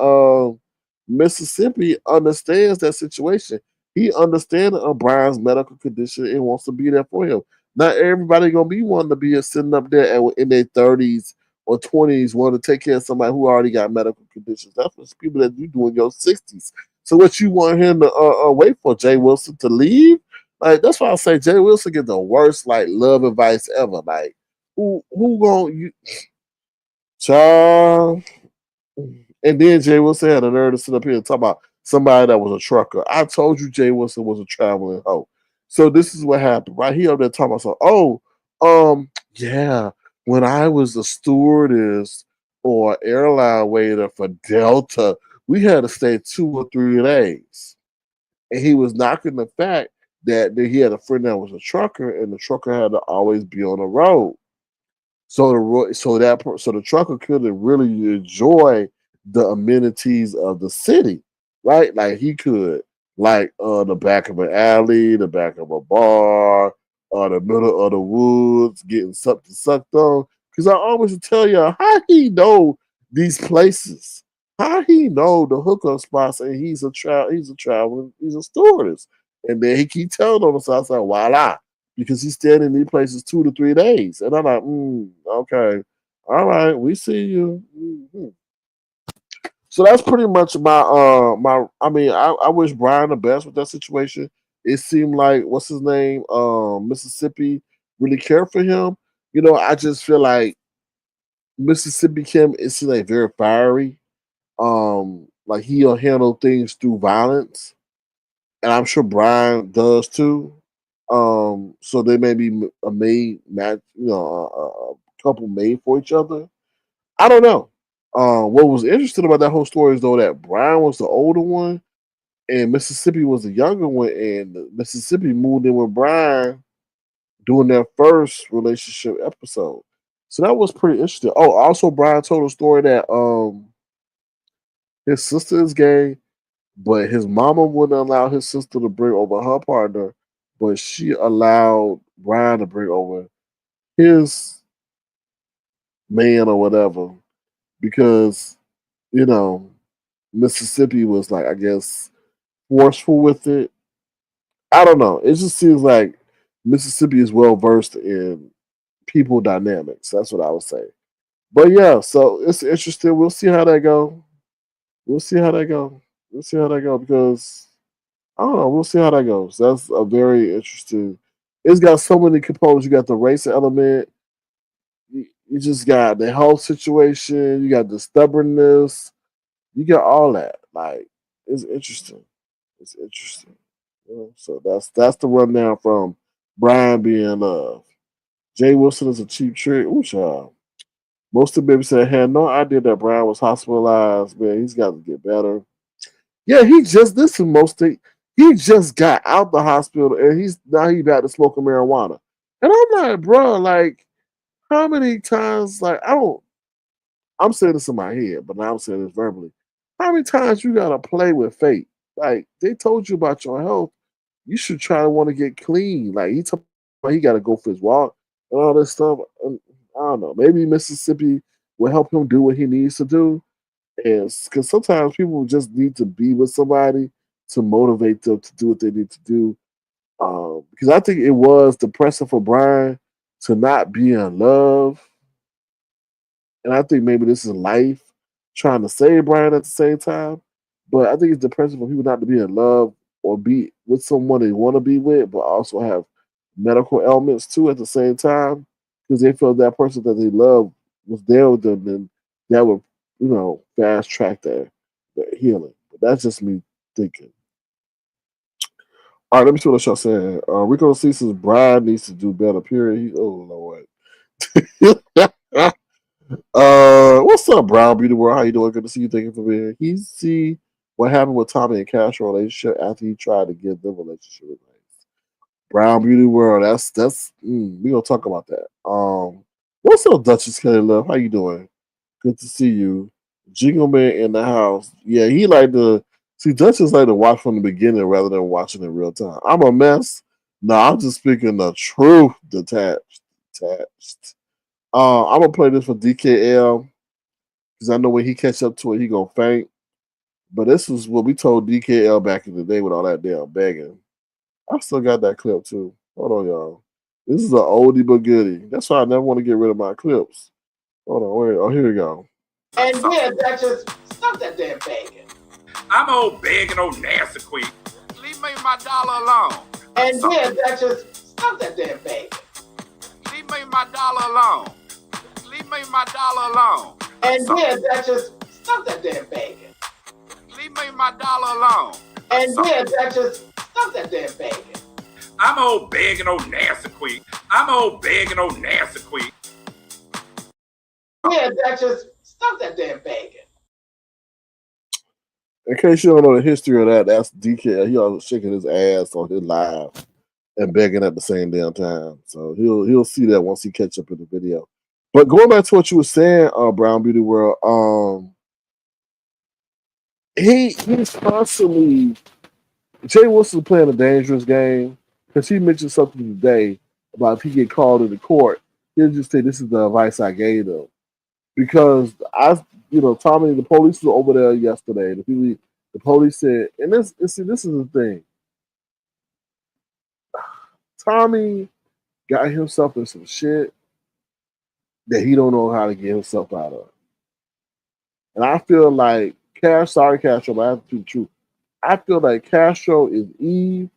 Mississippi understands that situation. He understands Briine's medical condition and wants to be there for him. Not everybody gonna be wanting to be sitting up there in their 30s or 20s wanting to take care of somebody who already got medical conditions. That's for people that you do in your 60s. So what you want him to wait for? Jay Wilson to leave? Like that's why I say Jay Wilson get the worst like love advice ever. Like who gonna you child? And then Jay Wilson had a nerve to sit up here and talk about somebody that was a trucker. I told you Jay Wilson was a traveling hoe. So this is what happened, right? He up there talking about, so, yeah, when I was a stewardess or airline waiter for Delta, we had to stay 2 or 3 days. And he was knocking the fact that he had a friend that was a trucker, and the trucker had to always be on the road. So the trucker couldn't really enjoy the amenities of the city, right? Like he could, like the back of an alley, the back of a bar, or the middle of the woods, getting something sucked on. Because I always tell you how he know these places, how he know the hookup spots, and he's a stewardess, and then he keep telling on us. So I said, voila, because he's staying in these places 2 to 3 days. And I'm like, okay, all right, we see you. So that's pretty much my. I mean, I wish Briiine the best with that situation. It seemed like what's his name, Mississippi, really cared for him. I just feel like Mississippi Kim is like very fiery. Like he'll handle things through violence, and I'm sure Brian does too. So they may be a made match, a couple made for each other. I don't know. What was interesting about that whole story is though that Brian was the older one and Mississippi was the younger one, and Mississippi moved in with Brian doing their first relationship episode. So that was pretty interesting. Oh, also Brian told a story that his sister is gay, but his mama wouldn't allow his sister to bring over her partner, but she allowed Brian to bring over his man or whatever because you know Mississippi was like I guess forceful with it. I don't know. It just seems like Mississippi is well versed in people dynamics. That's what I would say. But yeah, so it's interesting. We'll see how that go. We'll see how that go. We'll see how that go because I don't know. We'll see how that goes. That's a very interesting. It's got so many components. You got the race element. You just got the health situation. You got the stubbornness. You got all that. Like it's interesting. It's interesting. So that's the rundown from Brian being in love. Jay Wilson is a cheap trick. Ooh, child. Most of the babies said had no idea that Brian was hospitalized. Man, he's got to get better. Yeah, he just this is most he just got out the hospital and he back to smoking marijuana. And I'm like, bro, like how many times like I'm saying this in my head, but now I'm saying this verbally. How many times you gotta play with fate? Like they told you about your health, you should try to want to get clean. Like he told me he got to go for his walk and all this stuff. And I don't know. Maybe Mississippi will help him do what he needs to do. And because sometimes people just need to be with somebody to motivate them to do what they need to do. Because I think it was depressing for Brian to not be in love, and I think maybe this is life trying to save Brian at the same time. But I think it's depressing for people not to be in love or be with someone they want to be with, but also have medical ailments too at the same time because they feel that person that they love was there with them, and that would, fast track their healing. But that's just me thinking. All right, let me see what y'all saying. Rico Cease's Brian needs to do better. Period. Oh Lord. What's up, Brown Beauty World? How you doing? Good to see you. Thank you for being here. He see what happened with Tommy and Castro relationship after he tried to give them relationship advice. Brown Beauty World. We gonna talk about that. What's up, Duchess Kelly Love? How you doing? Good to see you. Jingle Man in the house. Yeah, he like to see Duchess like to watch from the beginning rather than watching in real time. I'm a mess. No, I'm just speaking the truth. Detached. I'm gonna play this for DKL because I know when he catch up to it, he gonna faint. But this is what we told DKL back in the day with all that damn begging. I still got that clip too. Hold on, y'all. This is an oldie but goodie. That's why I never want to get rid of my clips. Hold on, wait. Oh, here we go. And yeah, that just stop that damn begging. I'm old begging old nasty quick. Leave me my dollar alone. And yeah, that just stop that damn begging. Leave me my dollar alone. Leave me my dollar alone. And yeah, that just stop that damn begging. Leave me my dollar alone. And yeah, that just stop that damn begging. I'm old begging old nasty quick. I'm old begging old nasty quick. Yeah, that just stop that damn begging. In case you don't know the history of that, that's DKL. He always shaking his ass on his live and begging at the same damn time. So he'll see that once he catch up in the video. But going back to what you were saying, Brown Beauty World, he's constantly Jay Wilson playing a dangerous game because he mentioned something today about if he get called into court, he'll just say this is the advice I gave him because Tommy, the police was over there yesterday. The police said, and this is the thing. Tommy got himself in some shit that he don't know how to get himself out of. And I feel like Castro, but I have to be the truth. I feel like Castro is Eve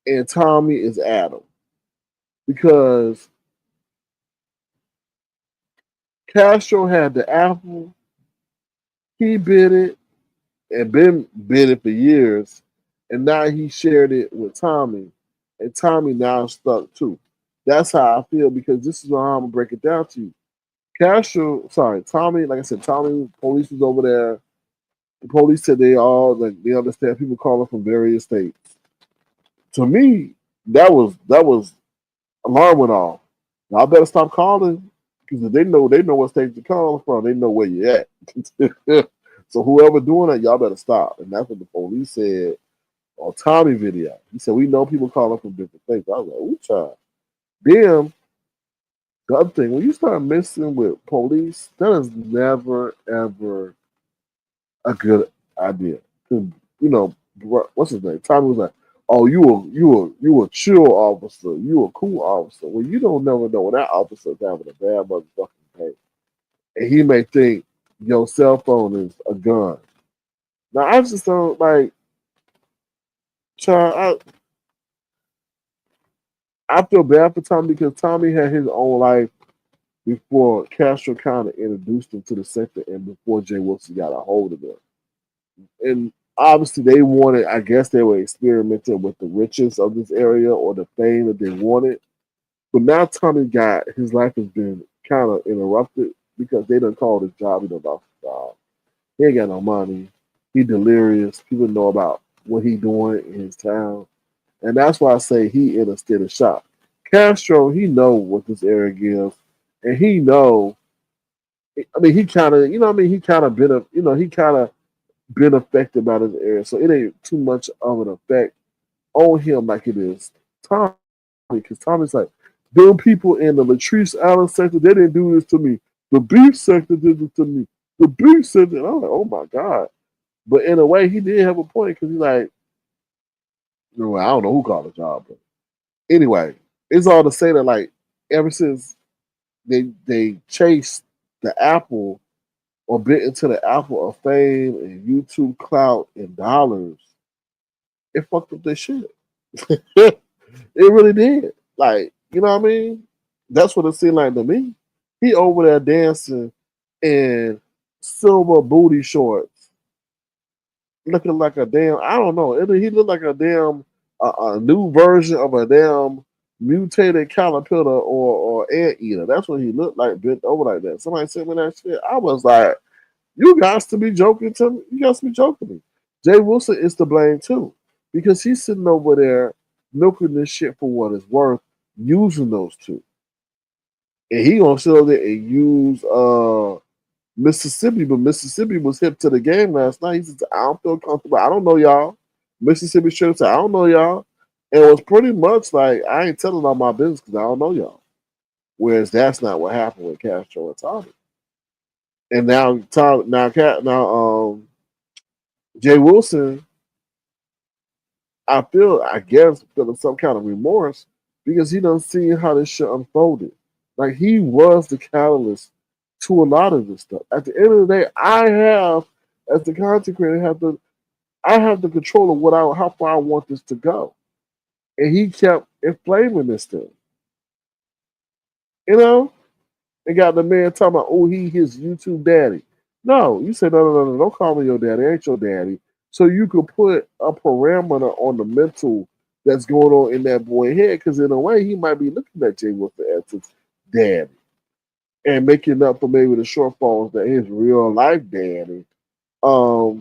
and Tommy is Adam. Because Castro had the apple He bid it and been bid it for years, and now he shared it with Tommy, and Tommy now is stuck too. That's how I feel because this is how I'm gonna break it down to you. Tommy, like I said, Tommy, police was over there. The police said they understand people calling from various states. To me, that was alarm went off. Y'all better stop calling because if they know what state you're calling from. They know where you're at. So whoever doing that, y'all better stop. And that's what the police said on Tommy video. He said we know people calling from different states. I was like, ooh, child. Then the other thing, when you start messing with police, that is never ever a good idea. 'Cause, you know, what's his name? Tommy was like, "Oh, you a chill officer. You a cool officer." Well, you don't never know when that officer's having a bad motherfucking day, and he may think your cell phone is a gun. Now, I just don't like, child. I feel bad for Tommy because Tommy had his own life before Castro kind of introduced him to the sector, and before Jay Wilson got a hold of him. And obviously they wanted, I guess they were experimenting with the riches of this area or the fame that they wanted. But now Tommy got his life has been kind of interrupted because they done called his job, he done lost his job. He ain't got no money. He delirious. People know about what he doing in his town. And that's why I say he in a state of shock. Castro, he know what this area gives. And he know, I mean, he kind of, you know what I mean? He kind of been, he kind of been affected by this area, so it ain't too much of an effect on him like it is Tommy. Because Tommy's like, them people in the Latrice Allen sector, they didn't do this to me. The beef sector did this to me. The beef sector, and I'm like, oh my god. But in a way, he did have a point because he's like, I don't know who called the job, but anyway, it's all to say that like ever since they chased the apple or bit into the apple of fame and YouTube clout and dollars, it fucked up their shit. It really did. Like, you know what I mean? That's what it seemed like to me. He over there dancing in silver booty shorts, looking like a damn, I don't know. He looked like a damn, a new version of a damn mutated caterpillar or anteater. That's what he looked like, bent over like that. Somebody sent me that shit. I was like, you got to be joking to me. You got to be joking to me. Jay Wilson is to blame too. Because he's sitting over there milking this shit for what it's worth, using those two. And he gonna sit over there and use Mississippi, but Mississippi was hip to the game last night. He said, I don't feel comfortable. I don't know y'all. Mississippi Sheriff said, I don't know y'all. And it was pretty much like, I ain't telling all my business because I don't know y'all. Whereas that's not what happened with Castro and Tommy. And now Jay Wilson, I guess, feeling some kind of remorse because he done seen how this shit unfolded. Like he was the catalyst to a lot of this stuff. At the end of the day, as the content creator, I have the control of how far I want this to go. And he kept inflaming this thing. You know? And got the man talking about, oh, he his YouTube daddy. No, you said, no, don't call me your daddy. I ain't your daddy. So you could put a parameter on the mental that's going on in that boy's head, because in a way, he might be looking at Jay Wilson as his daddy and making up for maybe the shortfalls that his real life daddy, fell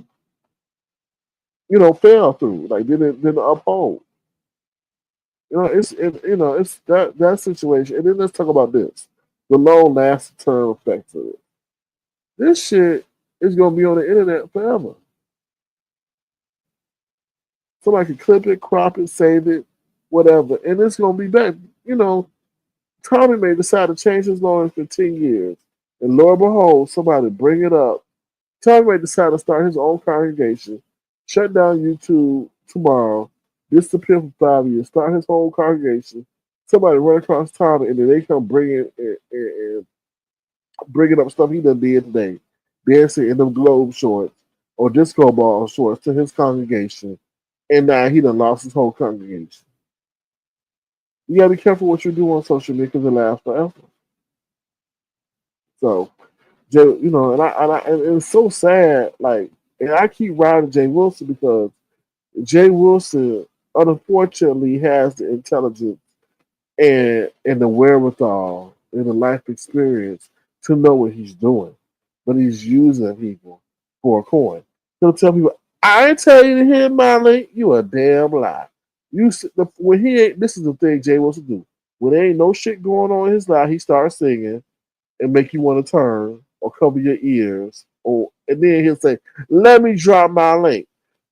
through, like didn't uphold. It's that situation. And then let's talk about this: the long lasting term effects of it. This shit is gonna be on the internet forever. Somebody can clip it, crop it, save it, whatever, and it's gonna be back. Tommy may decide to change his law in 15 years, and lo and behold, somebody bring it up. Tommy may decide to start his own congregation, shut down YouTube tomorrow, disappear for 5 years, start his whole congregation. Somebody run across Tommy, and then they come and bringing up stuff he done did today, dancing in them globe shorts or disco ball shorts to his congregation, and now he done lost his whole congregation. You gotta be careful what you do on social media because it lasts forever. So Jay, and it's so sad. Like, and I keep riding Jay Wilson because Jay Wilson, unfortunately, has the intelligence and the wherewithal and the life experience to know what he's doing, but he's using people for a coin. He'll tell people, "I ain't tell you to hit my link. You a damn lie." When he ain't. This is the thing Jay Wilson do. When there ain't no shit going on in his life, he starts singing and make you want to turn or cover your ears, and then he'll say, "Let me drop my link.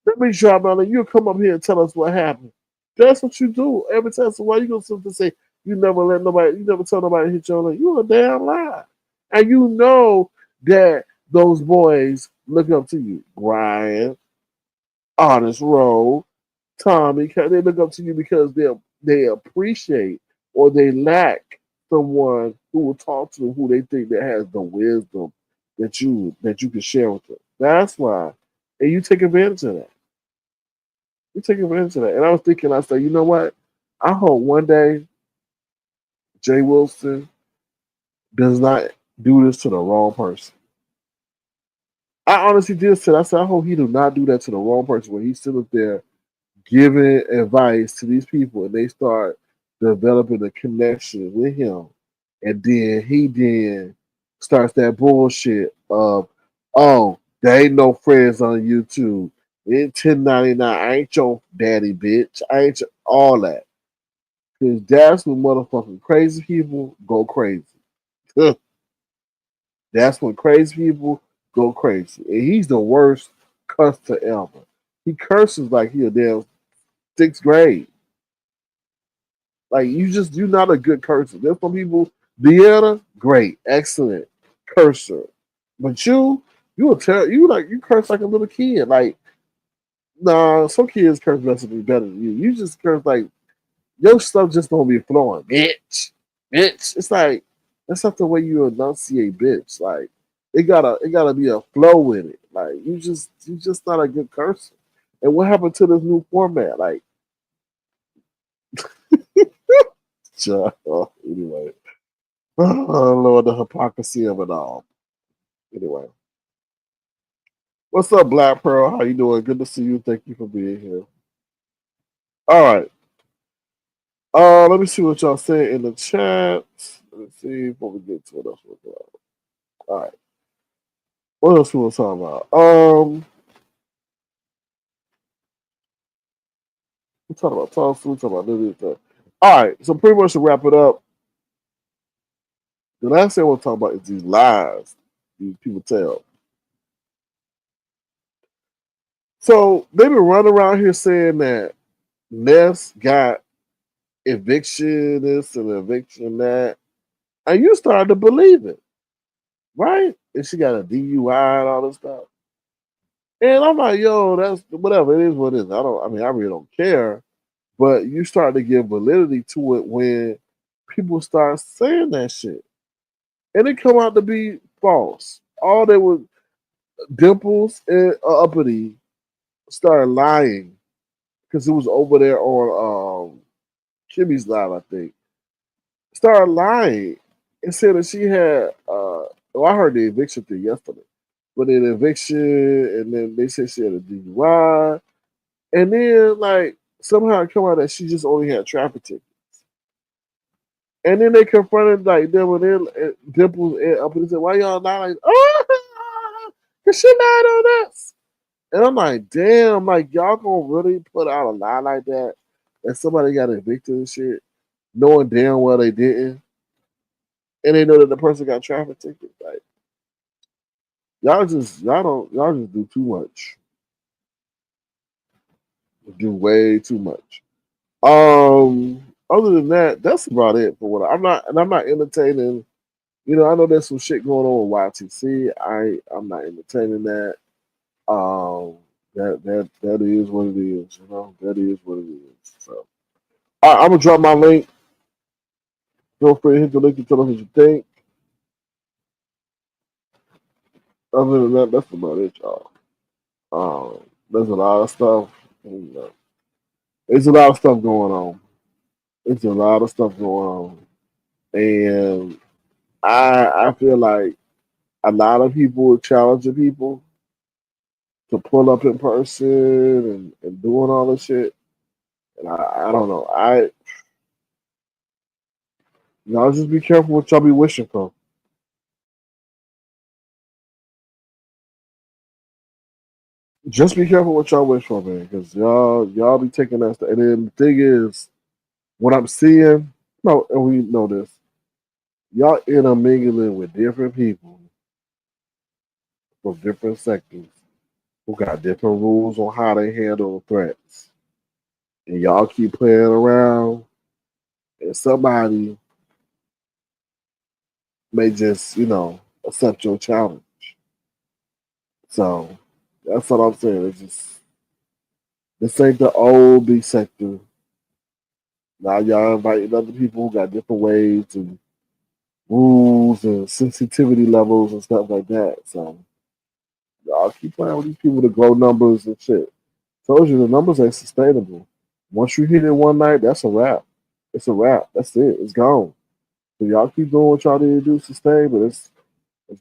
Let me drop my link. You'll come up here and tell us what happened." That's what you do every time. So why you gonna sit and say you never tell nobody to hit your link? You a damn lie, and you know that those boys look up to you, Briiine, Honest Road, Tommy. They look up to you because they appreciate or they lack someone who will talk to them who they think that has the wisdom that you can share with them. That's why, and you take advantage of that. You take advantage of that. And I was thinking, I said, you know what? I hope one day Jay Wilson does not do this to the wrong person. I honestly did say, I said, I hope he do not do that to the wrong person when he's sitting up there giving advice to these people and they start developing a connection with him. And then he then starts that bullshit of, oh, there ain't no friends on YouTube. It's 1099. I ain't your daddy, bitch. I ain't your, all that. Because that's when motherfucking crazy people go crazy. That's when crazy people go crazy. And he's the worst custer ever. He curses like he a damn sixth grade. Like you're not a good cursor. There's some people, Deanna, great, excellent cursor. But you will tell you curse like a little kid. Like, nah, some kids curse better than you. You just curse like your stuff just don't be flowing. Bitch. Bitch. It's like that's not the way you enunciate bitch. Like it gotta be a flow with it. Like you just not a good cursor. And what happened to this new format? Like anyway. Oh Lord, the hypocrisy of it all. Anyway. What's up, Black Pearl? How you doing? Good to see you. Thank you for being here. All right. Let me see what y'all say in the chat. Let's see before we get to what else we're about. All right. What else we want to talk about? We talk about Tulsa. We talk about this stuff. All right. So pretty much to wrap it up, the last thing I want to talk about is these lies these people tell. So they've been running around here saying that Ness got eviction this and eviction that, and you started to believe it, right? And she got a DUI and all this stuff. And I'm like, yo, that's whatever. It is what it is. I really don't care. But you start to give validity to it when people start saying that shit. And it come out to be false. All they were Dimples and Uppity started lying because it was over there on Kimmie's live, I think. Started lying and said that she had well, I heard the eviction thing yesterday. But an eviction and then they said she had a DUI. And then like somehow it come out that she just only had traffic tickets. And then they confronted like them and then Dimples and up and said, "Why y'all not like? Oh, cause she lied on us." And I'm like, "Damn! Like y'all gonna really put out a lie like that? And somebody got evicted and shit, knowing damn well they didn't, and they know that the person got traffic tickets. Like y'all just do too much, do way too much." Other than that, that's about it for what I'm not entertaining. I know there's some shit going on with YTC. I'm not entertaining that. That is what it is. That is what it is. So I'm gonna drop my link. Feel free to hit the link and tell us what you think. Other than that, that's about it, y'all. There's a lot of stuff. There's a lot of stuff going on. It's a lot of stuff going on, and I feel like a lot of people are challenging people to pull up in person and doing all this shit. And I don't know. Y'all just be careful what y'all be wishing for. Just be careful what y'all wish for, man, because y'all be taking that stuff. And then the thing is, what I'm seeing, no, and we know this, y'all intermingling with different people from different sectors who got different rules on how they handle threats. And y'all keep playing around, and somebody may just, accept your challenge. So that's what I'm saying. It's just this ain't the old B sector. Now y'all inviting other people who got different ways and rules and sensitivity levels and stuff like that. So y'all keep playing with these people to grow numbers and shit. Told you the numbers ain't sustainable. Once you hit it one night, that's a wrap. It's a wrap. That's it. It's gone. So y'all keep doing what y'all need to do to sustain, but it's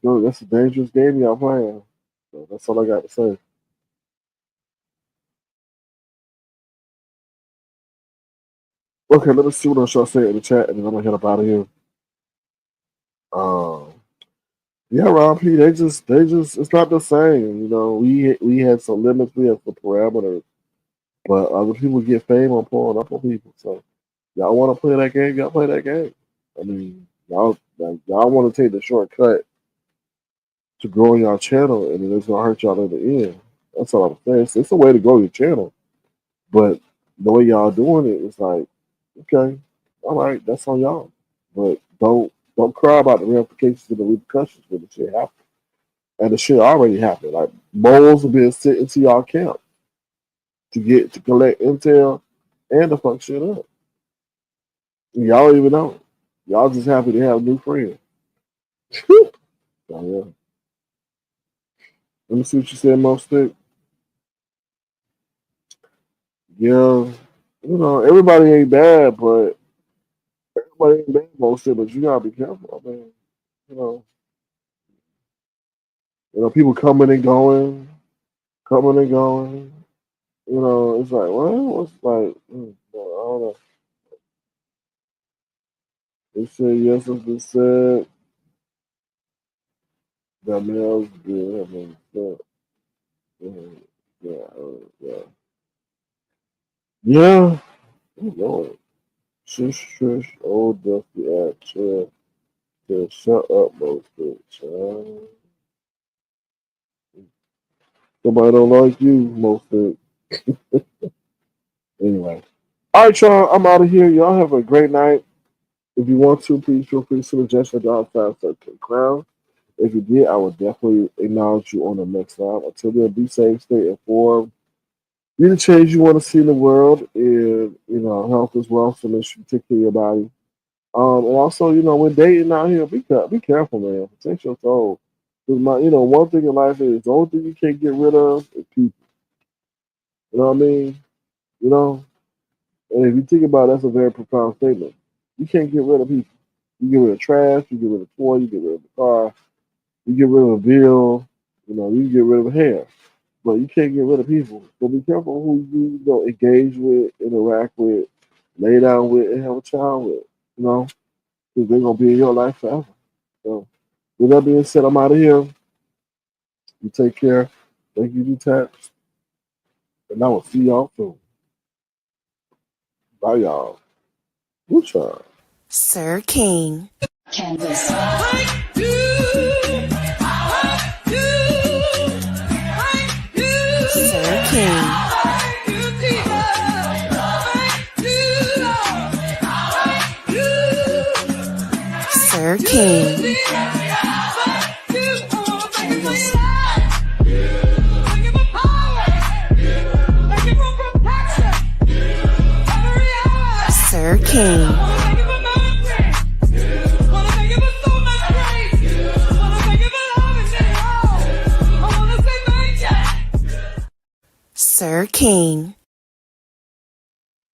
good. That's a dangerous game y'all playing. So that's all I got to say. Okay, let me see what else y'all say in the chat, and then I'm gonna head up out of here. Um, yeah, Rob P. They just, it's not the same. We had some limits, we had some parameters, but other people get fame on pulling up on people. So y'all want to play that game, y'all play that game. I mean, y'all want to take the shortcut to growing y'all channel, and then it's gonna hurt y'all in the end. That's all I'm saying. It's a way to grow your channel, but the way y'all doing it is like, okay, all right, that's on y'all. But don't cry about the ramifications and the repercussions when the shit happens. And the shit already happened. Like moles have been sent into y'all camp to collect intel and to fuck shit up. And y'all don't even know it. Y'all just happy to have new friends. So, yeah. Let me see what you said, Mo Stick. Yeah, everybody ain't bad, but everybody ain't bad, Mo Stick. But you gotta be careful, man. You know, people coming and going, coming and going. It's like, well, it's like, I don't know. They said yes, as they said. That male's good. I mean, yeah. Yeah. Oh, Lord. Shush, old dusty ass chair. Said, shut up, most bitch. Somebody don't like you, most bitch. Anyway. All right, y'all. I'm out of here. Y'all have a great night. If you want to, please feel free to suggest your dog outside Circle Crown. If you did, I will definitely acknowledge you on the next live. Until then, be safe, stay informed. Be the change you want to see in the world, and health is wealth, so make sure you take care of your body. And also, when dating out here, be careful, man. Protect your soul. Because one thing in life is the only thing you can't get rid of is people. You know what I mean? You know, and if you think about it, that's a very profound statement. You can't get rid of people. You get rid of trash, you get rid of toy, you get rid of the car, you get rid of a bill. You get rid of hair. But you can't get rid of people. So be careful who you engage with, interact with, lay down with, and have a child with. Because they're gonna be in your life forever. So with that being said, I'm out of here. You take care. Thank you, Detached. And I will see y'all soon. Bye, y'all. Good job. Sir King. Kansas. Sir King. Sir King. Sir King. Sir King.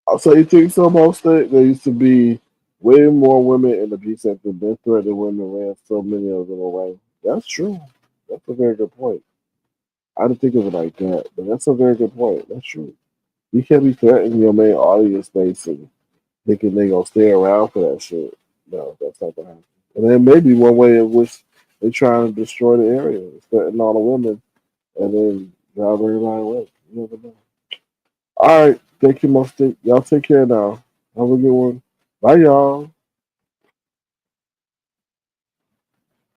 I'll say you think so, most there used to be way more women in the B sector. Been threatened women ran so many of them away. That's true. That's a very good point. I didn't think of it like that, but that's a very good point. That's true. You can't be threatening your main audience base and thinking they gonna stay around for that shit. No, that's not gonna happen. And then maybe one way in which they trying to destroy the area, is threatening all the women, and then drive everybody away. You never know. All right, thank you, Mustard. Y'all take care now. Have a good one. Bye, y'all.